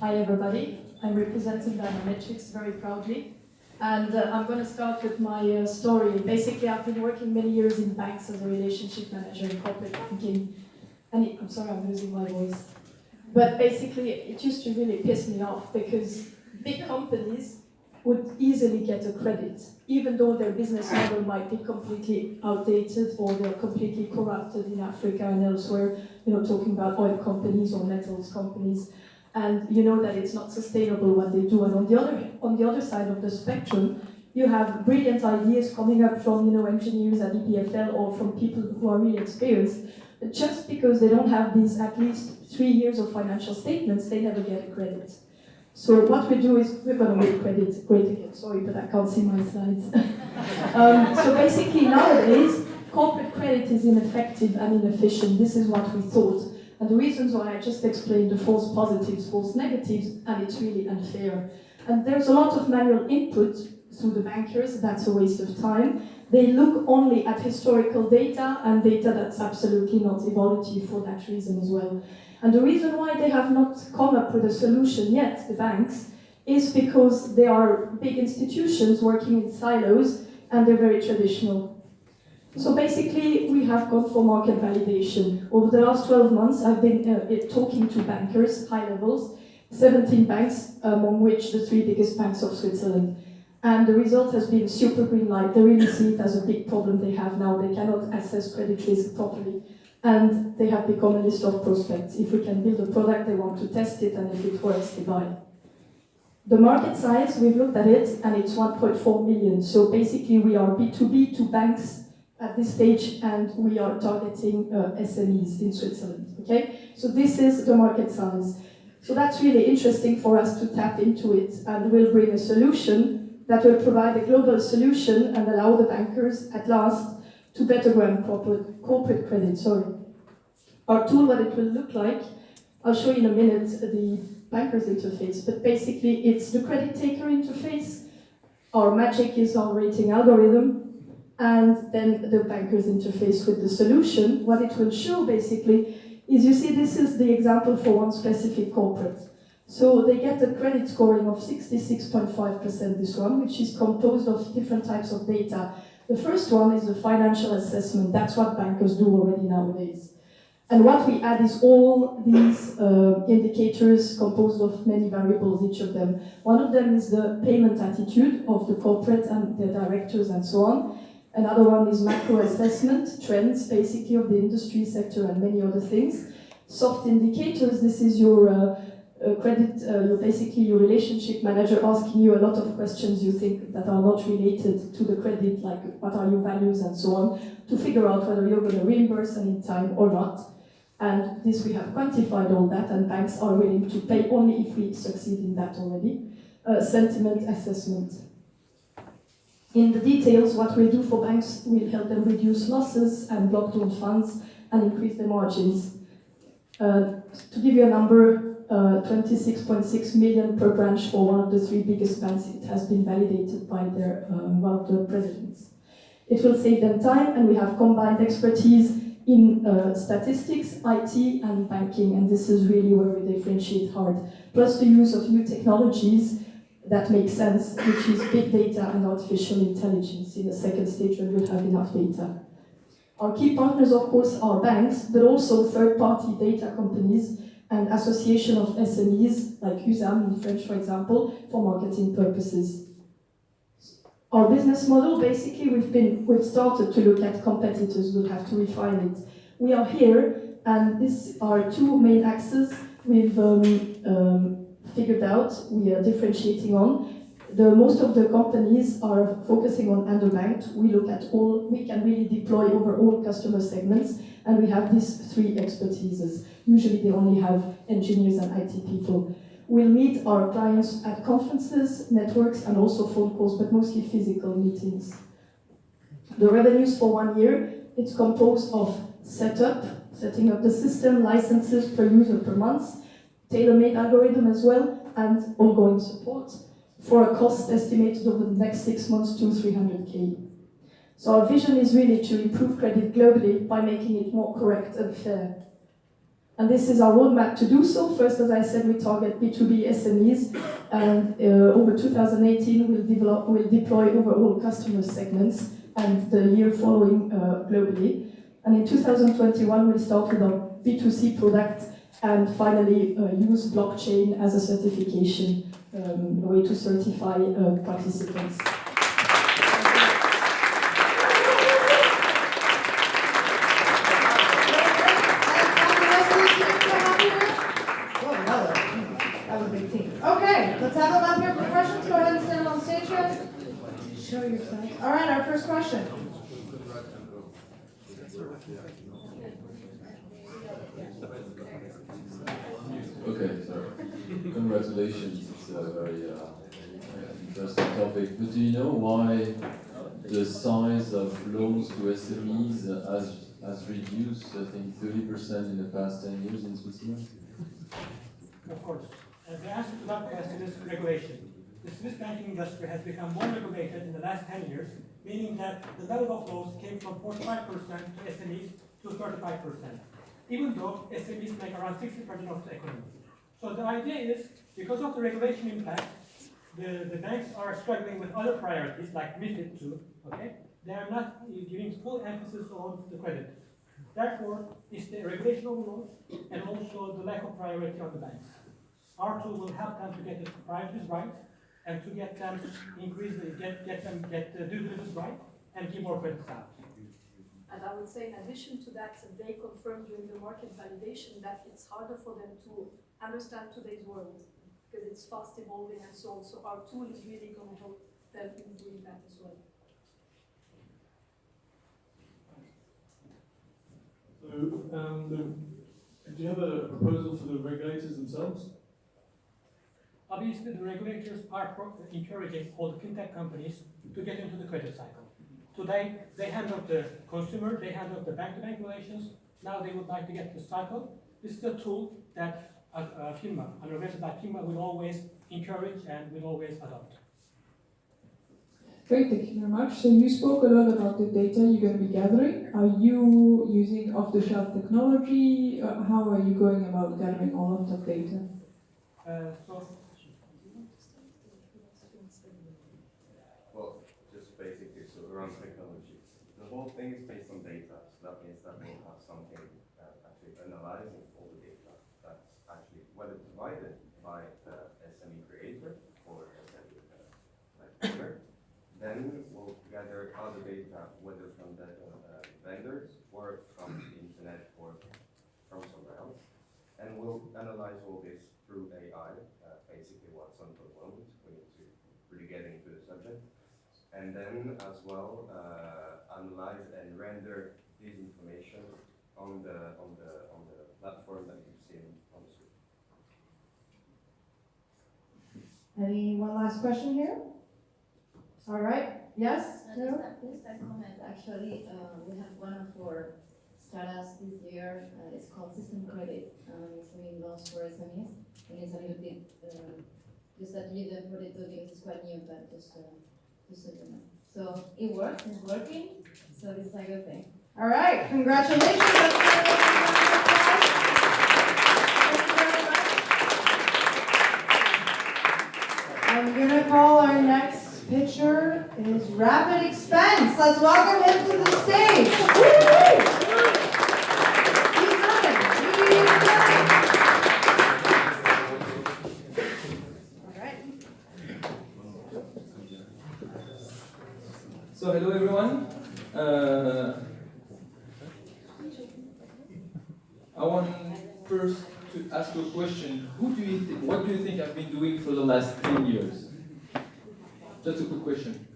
Hi everybody, I'm representing Dynametrics very proudly, and I'm going to start with my story. Basically, I've been working many years in banks as a relationship manager in corporate banking, and I'm sorry I'm losing my voice, but basically it used to really piss me off because big companies would easily get a credit, even though their business model might be completely outdated or they're completely corrupted in Africa and elsewhere, talking about oil companies or metals companies. And you know that it's not sustainable what they do. And on the other side of the spectrum, you have brilliant ideas coming up from engineers at EPFL or from people who are really experienced. But just because they don't have these at least 3 years of financial statements, they never get a credit. So what we do is we're going to make credit great again. Sorry, but I can't see my slides. So basically nowadays, corporate credit is ineffective and inefficient. This is what we thought. And the reasons why I just explained the false positives, false negatives, and it's really unfair. And there's a lot of manual input, through the bankers, that's a waste of time. They look only at historical data and data that's absolutely not evolutive for that reason as well. And the reason why they have not come up with a solution yet, the banks, is because they are big institutions working in silos and they're very traditional. So basically, we have gone for market validation. Over the last 12 months, I've been talking to bankers, high levels, 17 banks, among which the 3 biggest banks of Switzerland. And the result has been super green light. They really see it as a big problem they have now. They cannot assess credit risk properly. And they have become a list of prospects. If we can build a product, they want to test it, and if it works, they buy it. The market size, we've looked at it, and it's 1.4 million. So basically, we are B2B to banks at this stage, and we are targeting SMEs in Switzerland, okay? So this is the market size. So that's really interesting for us to tap into it, and we'll bring a solution that will provide a global solution and allow the bankers, at last, to better grant corporate credit, Our tool, what it will look like, I'll show you in a minute the banker's interface, but basically it's the credit taker interface, our magic is our rating algorithm, and then the banker's interface with the solution. What it will show basically is, you see, this is the example for one specific corporate. So they get a credit scoring of 66.5%, this one, which is composed of different types of data. The first one is the financial assessment. That's what bankers do already nowadays. And what we add is all these indicators composed of many variables, each of them. One of them is the payment attitude of the corporate and the directors and so on. Another one is macro assessment, trends basically of the industry sector and many other things. Soft indicators, this is your credit, basically your relationship manager asking you a lot of questions you think that are not related to the credit, like what are your values and so on, to figure out whether you're going to reimburse them in time or not. And this, we have quantified all that, and banks are willing to pay only if we succeed in that already. Sentiment assessment. In the details, what we'll do for banks, we'll help them reduce losses and block down funds and increase their margins. To give you a number, 26.6 million per branch for one of the 3 biggest banks. It has been validated by their, one of the presidents. It will save them time, and we have combined expertise in statistics, IT, and banking, and this is really where we differentiate hard. Plus the use of new technologies that make sense, which is big data and artificial intelligence in the second stage when we'll have enough data. Our key partners, of course, are banks, but also third-party data companies and association of SMEs, like USAM in French, for example, for marketing purposes. Our business model, basically, we've started to look at competitors. We'll have to refine it. We are here, and these are 2 main axes we've figured out, we are differentiating on. Most of the companies are focusing on underbanked. We look at all, we can really deploy over all customer segments, and we have these 3 expertises. Usually they only have engineers and IT people. We'll meet our clients at conferences, networks, and also phone calls, but mostly physical meetings. The revenues for 1 year, it's composed of setting up the system, licenses per user per month, tailor-made algorithm as well, and ongoing support, for a cost estimated over the next 6 months to 300K. So our vision is really to improve credit globally by making it more correct and fair. And this is our roadmap to do so. First, as I said, we target B2B SMEs, and over 2018 we'll deploy over all customer segments, and the year following globally. And in 2021 we'll start with our B2C product, and finally use blockchain as a certification, a way to certify participants. Okay, let's have them up here for questions. Go ahead and stand on stage, guys. Show yourself. All right, our first question. Okay, sorry. Congratulations, it's a very interesting topic. But do you know why the size of loans to SMEs has reduced, I think, 30% in the past 10 years in Switzerland? Of course. And the answer to that question is regulation. the Swiss banking industry has become more regulated in the last 10 years, meaning that the level of loans came from 45% to SMEs to 35%, even though SMEs make around 60% of the economy. So the idea is, because of the regulation impact, the banks are struggling with other priorities like MiFID II, okay? They are not giving full emphasis on the credit. Therefore, it's the regulation overload and also the lack of priority on the banks. Our tool will help them to get the priorities right and to get them get the due diligence right and give more credits out. And I would say in addition to that, they confirmed during the market validation that it's harder for them to understand today's world because it's fast evolving and so on. So our tool is really going to help them in doing that as well. So, do you have a proposal for the regulators themselves? Obviously, the regulators are encouraging all the fintech companies to get into the credit cycle. Today, they handle the consumer, they handle the bank-to-bank relations. Now they would like to get the cycle. This is a tool that FINMA, an organization like FINMA, will always encourage and will always adopt. Great, thank you very much. So you spoke a lot about the data you're going to be gathering. Are you using off-the-shelf technology? How are you going about gathering all of that data? Well, just basically, so around technology. The whole thing is based on data, so that means that we'll have something actually analyzing all the data that's actually whether provided by the SME creator or SME owner. Then we'll gather other data, whether from the vendors or from the internet or from somewhere else. And we'll analyze all this through AI, basically what's on the moment. We need to really get into the subject. And then as well, analyze and render this information on the platform that you've seen on the screen. Any one last question here? All right. Yes? Just a comment. Actually, we have one of our startups this year. It's called System Credit. It's doing loans for SMEs. And it's a little bit, just that you don't put it because it's quite new, but just so you know. So it works, it's working. So this is a good thing. All right. Congratulations. I'm going to call our next pitcher is Rapid Expense. Let's welcome him to the stage. So hello everyone. I want first to ask you a question. What do you think I've been doing for the last 10 years? Just a quick question.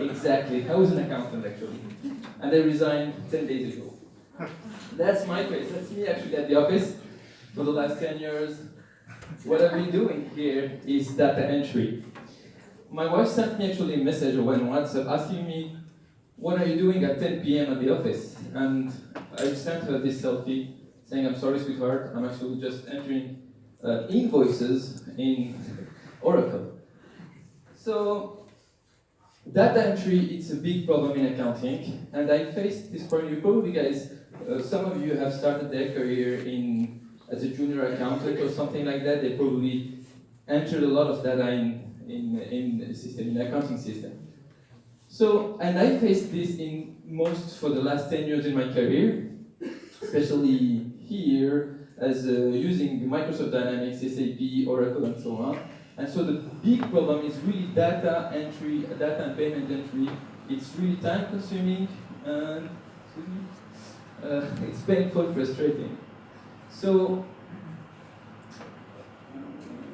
Exactly. I was an accountant actually. And I resigned 10 days ago. That's my face. That's me actually at the office for the last 10 years. What I've been doing here is data entry. My wife sent me actually a message on WhatsApp asking me, what are you doing at 10 p.m. at the office? And I sent her this selfie saying, I'm sorry, sweetheart, I'm actually just entering invoices in Oracle. So, data entry, it's a big problem in accounting, and I faced this problem. You probably guys, some of you have started their career as a junior accountant or something like that. They probably entered a lot of data in the system, in the accounting system. So, and I faced this for the last 10 years in my career, especially here, as using Microsoft Dynamics, SAP, Oracle, and so on. And so the big problem is really data entry, data and payment entry. It's really time consuming, and it's painful, frustrating. So,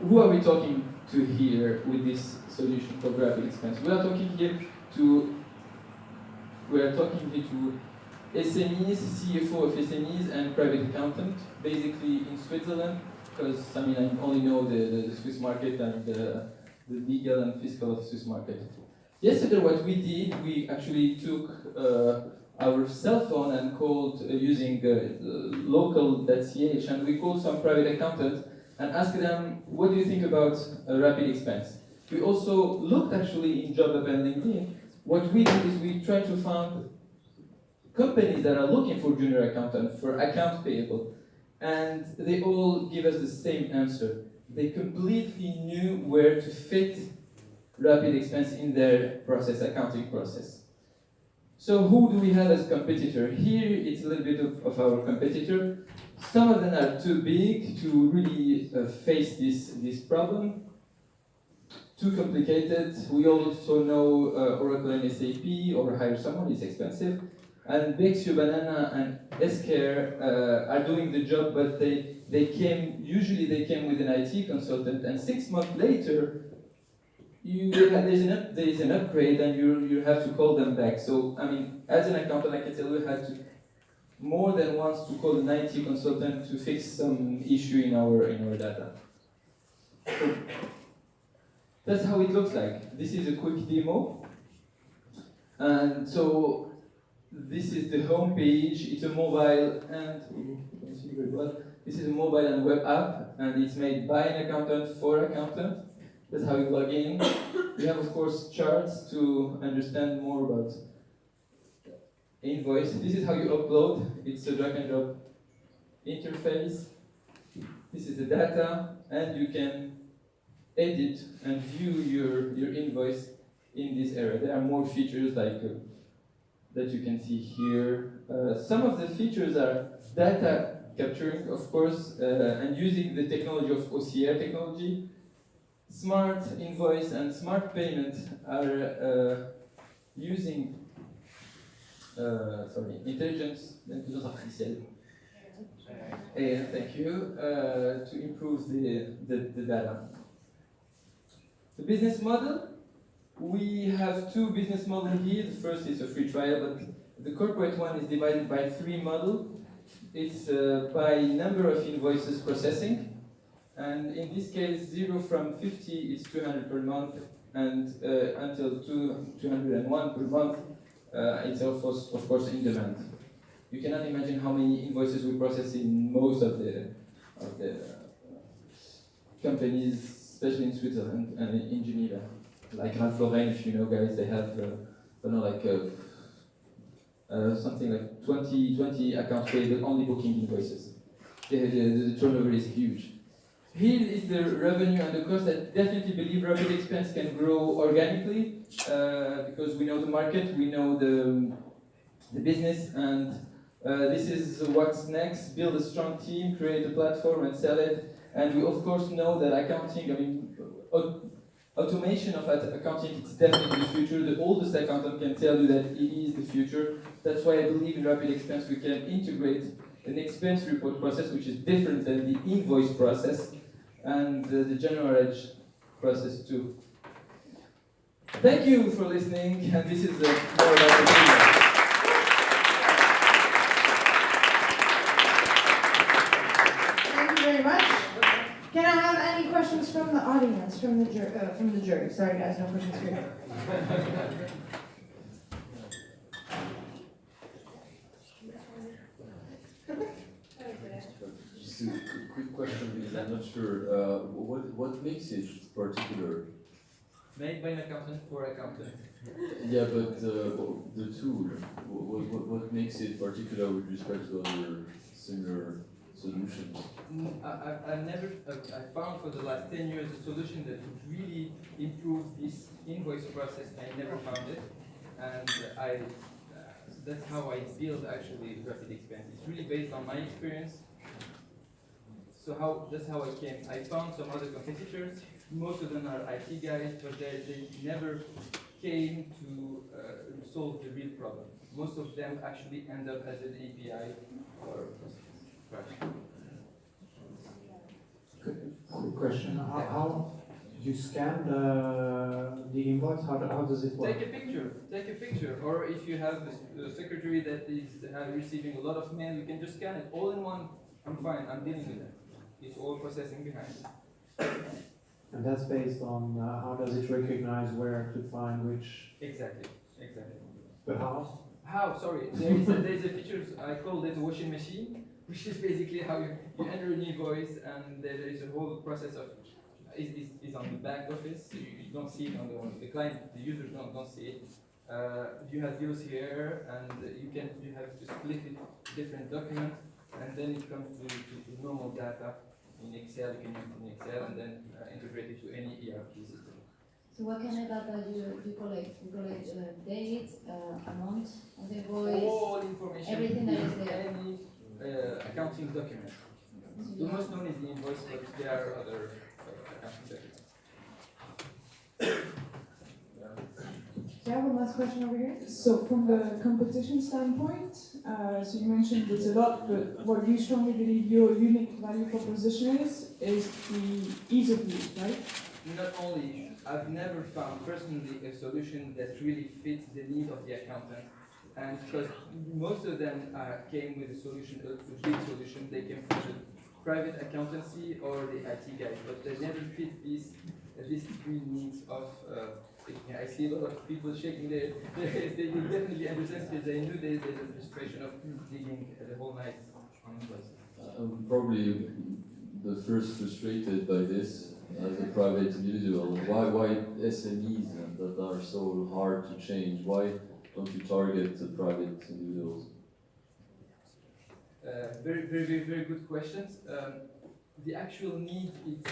who are we talking to here with this solution for rapid expense? We are talking here to SMEs, CFO of SMEs, and private accountant, basically in Switzerland, because I only know the Swiss market and the legal and fiscal of Swiss market. Yesterday, what we did, we actually took our cell phone and called using local.ch, and we called some private accountants and ask them, what do you think about rapid expense? We also looked actually in job app and LinkedIn. What we did is we tried to find companies that are looking for junior accountant, for accounts payable, and they all give us the same answer. They completely knew where to fit rapid expense in their process, accounting process. So who do we have as competitor? Here it's a little bit of our competitor. Some of them are too big to really face this problem. Too complicated. We also know Oracle and SAP, or hire someone is expensive. And Bexio, Banana, and Escare are doing the job, but usually they came with an IT consultant, and 6 months later, there is an upgrade, and you have to call them back. So, I mean, as an accountant, I can tell you, I had to more than once to call an IT consultant to fix some issue in our data. So, that's how it looks like. This is a quick demo. And so this is the home page. It's a mobile and this is a mobile and web app, and it's made by an accountant for accountant. That's how you log in. We have, of course, charts to understand more about invoice. This is how you upload. It's a drag and drop interface. This is the data, and you can edit and view your invoice in this area. There are more features like that you can see here. Some of the features are data capturing, of course, and using the technology of OCR technology. Smart invoice and smart payment are using intelligence artificielle. Thank you, to improve the data. The business model, we have 2 business models here. The first is a free trial, but the corporate one is divided by 3 models. It's by number of invoices processing, and in this case, 0 from 50 is 200 per month, and until 201 per month, it's of course in demand. You cannot imagine how many invoices we process in most of the companies, especially in Switzerland and in Geneva. Like Ralph Lauren, if you know, guys, they have something like 20 accounts payable, only booking invoices. The turnover is huge. Here is the revenue and the cost. I definitely believe rapid expense can grow organically because we know the market, we know the business, and this is what's next. Build a strong team, create a platform, and sell it. And we of course know that accounting, I mean, automation of accounting is definitely the future. The oldest accountant can tell you that it is the future. That's why I believe in rapid expense we can integrate an expense report process which is different than the invoice process and the general edge process too. Thank you for listening, and this is more about the video. Thank you very much. Can I have any questions from the audience, from the jury? Sorry guys, no questions for you. Just a quick question, because I'm not sure. What makes it particular? Made by an accountant for accountant. Yeah, but the tool, what makes it particular with respect to other similar solutions? I found for the last 10 years a solution that would really improve this invoice process. I never found it, and that's how I build actually rapid expense. It's really based on my experience. So that's how I came. I found some other competitors. Most of them are IT guys, but they never came to solve the real problem. Most of them actually end up as an API or crash. Quick question. How you scan the invoice? How does it work? Take a picture. Or if you have a secretary that is receiving a lot of mail, you can just scan it all in one. I'm fine, I'm dealing with that. It's all processing behind it. And that's based on how does it recognize where to find which? Exactly. But how? How? Sorry, there is a feature, I call it a washing machine. which is basically how you enter an invoice, and there is a whole process of is on the back office. So you don't see it on the client, the users don't see it. You have views here, and you have to split it different documents, and then it comes to normal data in Excel. You can use it in Excel and then integrate it to any ERP system. So what kind of data do you collect? You collect date, amount of the invoice, all information, everything that is there. Any accounting document. The most known is the invoice, but there are other accounting documents. I have one last question over here. So from the competition standpoint, so you mentioned there's a lot, but what you strongly believe your unique value proposition is the ease of use, right? Not only, I've never found personally a solution that really fits the need of the accountant, and because most of them came with a solution, a big solution, they came from the private accountancy or the IT guys, but they never fit these three needs of. I see a lot of people shaking their heads. They definitely understand because they knew there's a frustration of digging the whole night on invoices. I'm probably the first frustrated by this as a private individual. Why SMEs that are so hard to change? Why don't you target the private individuals? Very good questions. The actual need is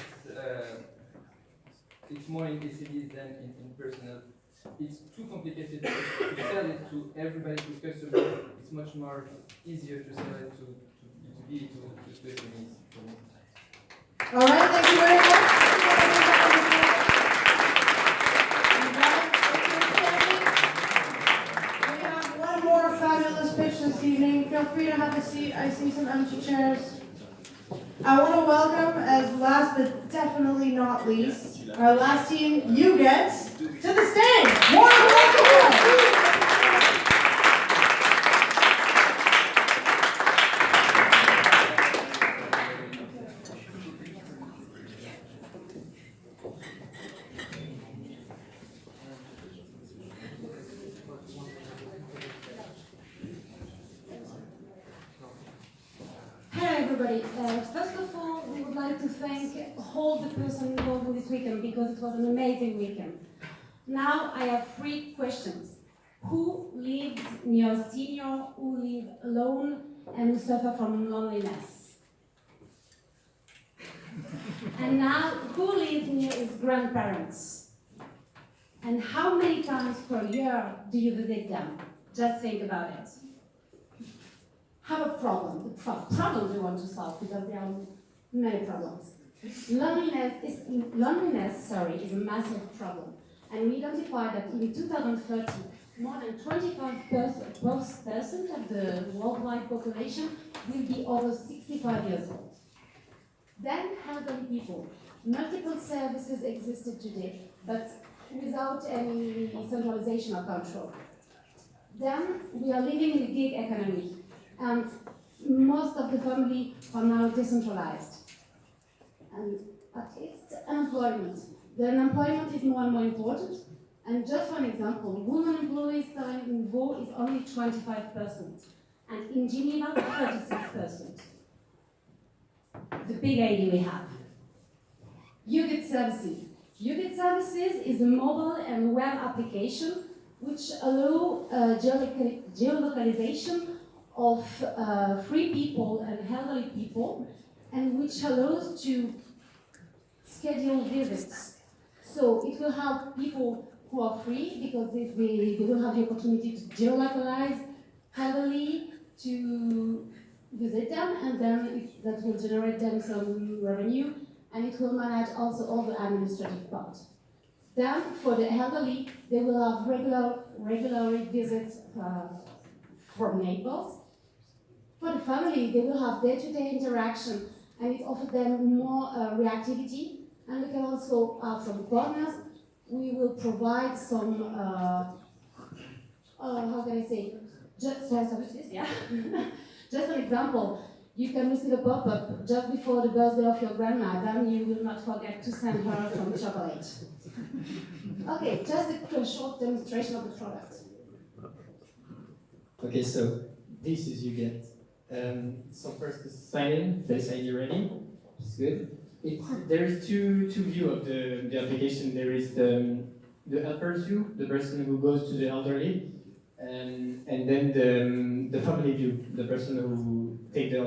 it's more in SMEs than in personal. It's too complicated to sell it to everybody, to customers. It's much more easier to sell it to B2B, to SMEs. All right, thank you very much. We have one more fabulous pitch this evening. Feel free to have a seat. I see some empty chairs. I want to welcome, as last but definitely not least, our last team, you get to the stage. Warm welcome. Hello everybody. First of all, we would like to thank all the person involved in this weekend because it was an amazing weekend. Now I have 3 questions. Who lives near senior, who live alone, and who suffer from loneliness? And now, who lives near his grandparents? And how many times per year do you visit them? Just think about it. Have a problem, the problems we want to solve, because there are many problems. Loneliness is a massive problem, and we identified that in 2030, more than 25% of the worldwide population will be over 65 years old. Then elderly people. Multiple services existed today, but without any centralization or control. Then we are living in a gig economy, and most of the family are now decentralized. And at least employment. The unemployment is more and more important. And just for an example, women employees in Vaud is only 25%, and in Geneva, 36%. The big idea we have. YouGet Services. YouGet Services is a mobile and web application which allow geolocalization of free people and elderly people, and which allows to schedule visits. So it will help people who are free because they will have the opportunity to geolocalize elderly, to visit them, and then that will generate them some revenue, and it will manage also all the administrative part. Then, for the elderly, they will have regular visits from neighbors. For the family, they will have day-to-day interaction, and it offers them more reactivity, and we can also have some partners. We will provide some, how can I say, just services, yeah. Just an example, you can receive a pop-up just before the birthday of your grandma, then you will not forget to send her some chocolate. Okay, just a short demonstration of the product. Okay, so this is YouGet. So first is sign in, Face ID ready. It's good. There is two view of the application. There is the helper's view, the person who goes to the elderly, and then the family view, the person who take the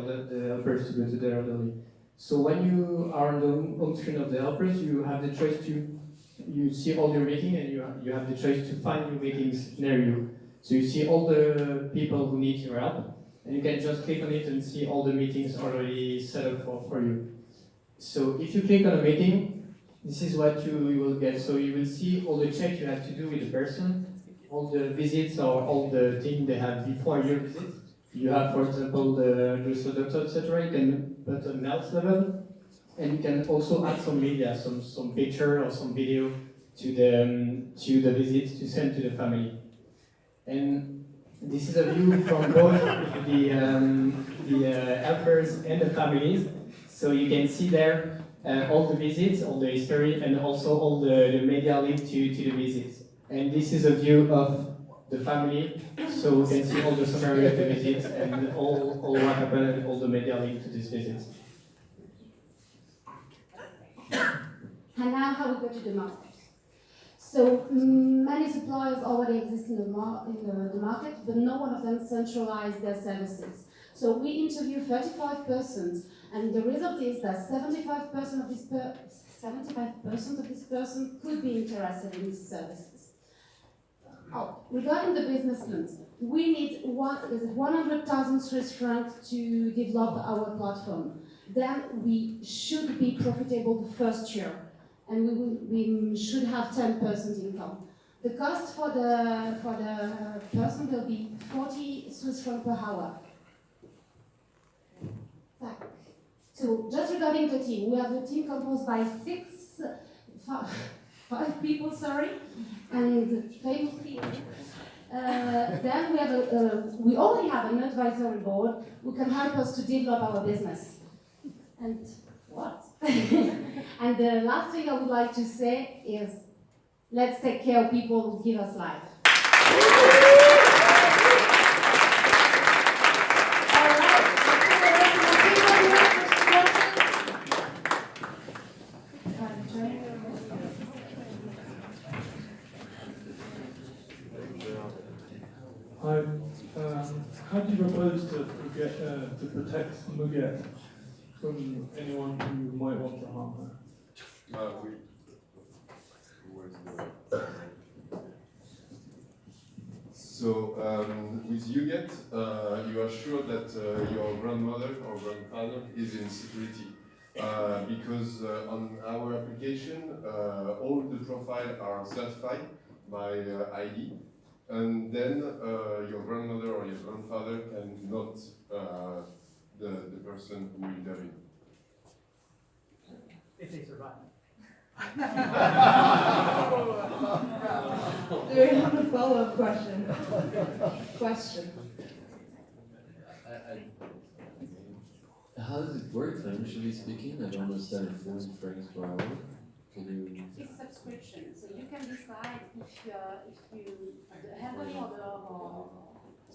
helpers to go to the elderly. So when you are on the home screen of the helpers, you have the choice to, you see all your meetings and you have the choice to find new meetings near you. So you see all the people who need your help, and you can just click on it and see all the meetings already set up for you. So if you click on a meeting, this is what you will get. So you will see all the check you have to do with the person, all the visits or all the things they have before your visit. You have, for example, the products, etc. You can put a health level, and you can also add some media, some picture or some video to the visit to send to the family. And this is a view from both the helpers and the families. So you can see there all the visits, all the history, and also all the media linked to the visits. And this is a view of the family, so we can see all the summary of the visits and all what happened and all the media linked to these visits. And now how we go to the market. So many suppliers already exist in the market, but no one of them centralized their services. So we interview 35 persons, and the result is that 75% of this person could be interested in these services. Regarding the business plans, we need 100,000 Swiss francs to develop our platform. Then we should be profitable the first year, and we should have 10% income. The cost for the person will be 40 Swiss francs per hour. So just regarding the team, we have a team composed by five people, and famous people. Then we already have an advisory board who can help us to develop our business. And what? And the last thing I would like to say is, let's take care of people who give us life. Hi. How do you propose to protect Muget from anyone who might want to harm her? So with UGET, you are sure that your grandmother or grandfather is in security. Because on our application, all the profiles are certified by ID, and then your grandmother or your grandfather cannot the person who intervened. If they survive. Do we have a follow-up question? How does it work, financially speaking? I don't understand. 40 francs per hour. Can you? It's a subscription, so you can decide if the elderly or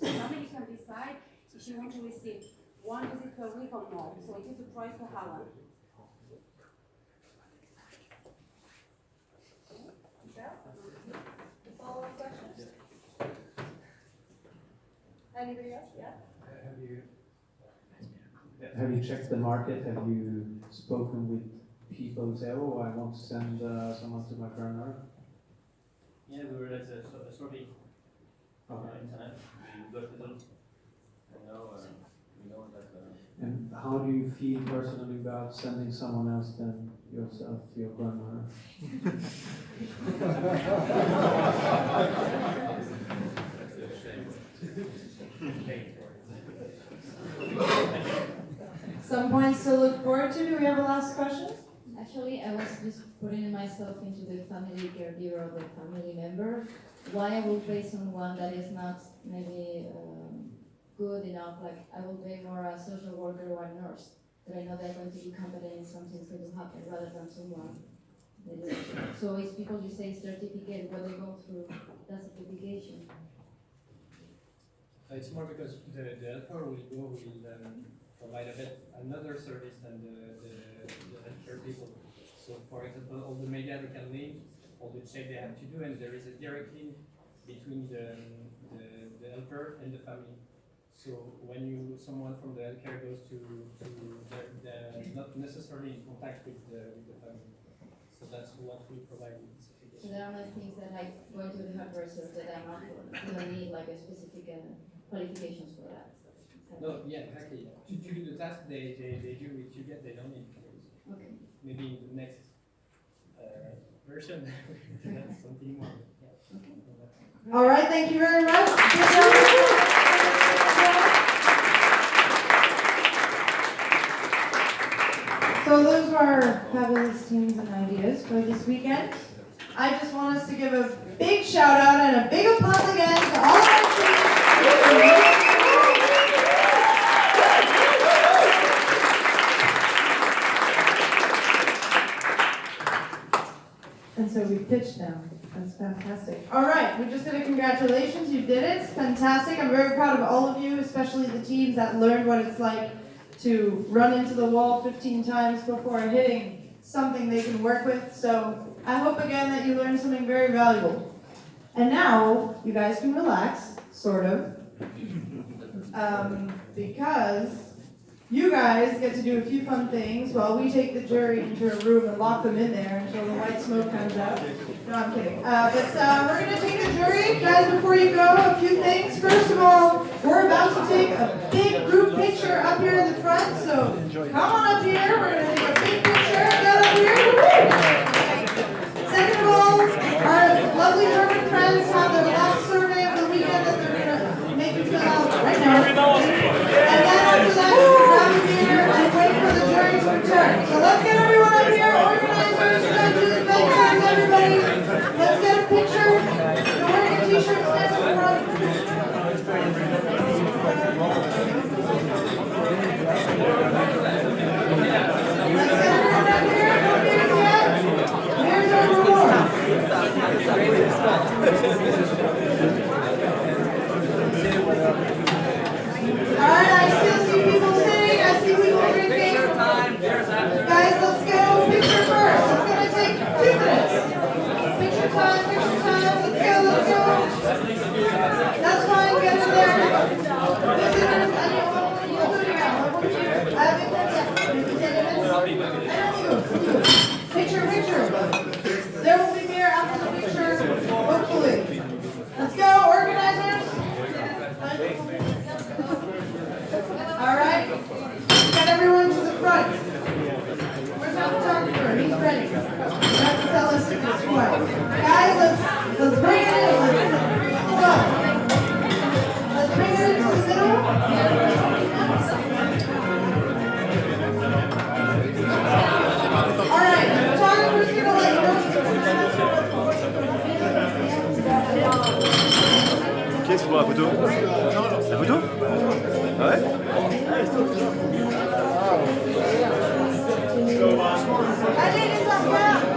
the family can decide if you want to receive one visit per week or more. So it is the price per hour. Follow-up questions? Anybody else? Yeah? Have you checked the market? Have you spoken with people who say, "Oh, I want to send someone to my grandmother"? Yeah, we were at a survey on the internet. We got results. And now we know that. And how do you feel personally about sending someone else than yourself to your grandmother? Some points to look forward to. Do we have a last question? Actually, I was just putting myself into the family caregiver of a family member. Why I will pay someone that is not maybe good enough, like I will pay more a social worker or a nurse, that I know they're going to be competent in something's going to happen, rather than someone. So it's people you say certificate, what they go through, that certification. It's more because the helper will provide another service than the healthcare people. So for example, all the media they can link, all the check they have to do, and there is a direct link between the helper and the family. So when someone from the healthcare goes to they're not necessarily in contact with the family. So that's what we provide with this application. So there are no things that like going to the helper service that are not for. You don't need like a specific qualifications for that. No, yeah, exactly. To do the task they do with you get, they don't need. Okay. Maybe in the next version, that's something more. Yeah. Okay. All right, thank you very much. So those were our fabulous teams and ideas for this weekend. I just want us to give a big shout out and a big applause again to all of our teams. And so we pitched now. That's fantastic. All right, we just did a congratulations. You did it. It's fantastic. I'm very proud of all of you, especially the teams that learned what it's like to run into the wall 15 times before hitting something they can work with. So I hope again that you learned something very valuable. And now you guys can relax, sort of, because you guys get to do a few fun things while we take the jury into a room and lock them in there until the white smoke comes out. No, I'm kidding. But we're going to take the jury. Guys, before you go, a few things. First of all, we're about to take a big group picture up here in the front. So come on up here. We're going to take a big picture. Get up here. Second of all, our lovely German friends have their last survey of the weekend that they're going to make you fill out right now. And then after that, grab a beer and wait for the jury to return. So let's get everyone up here, organizers, judges, benchers, everybody. Let's get a picture. You're wearing a t-shirt, stand in the front. Let's get everyone up here. No beers yet. Here's our reward. Alright, I still see people sitting, I see people drinking. Guys, let's go picture first. It's going to take 2 minutes. Picture time, let's go. That's fine, get in there. Visitors, including Al. Picture. There will be beer after the picture, hopefully. Let's go, organizers. Alright, get everyone to the front. Where's our photographer? He's ready. You have to tell us if it's what. Guys, let's bring it in. Let's bring it into the middle. Alright, the photographer's going to let you know. Qui est-ce pour la photo? La photo? Ah ouais? Allez les enfants! Ouais.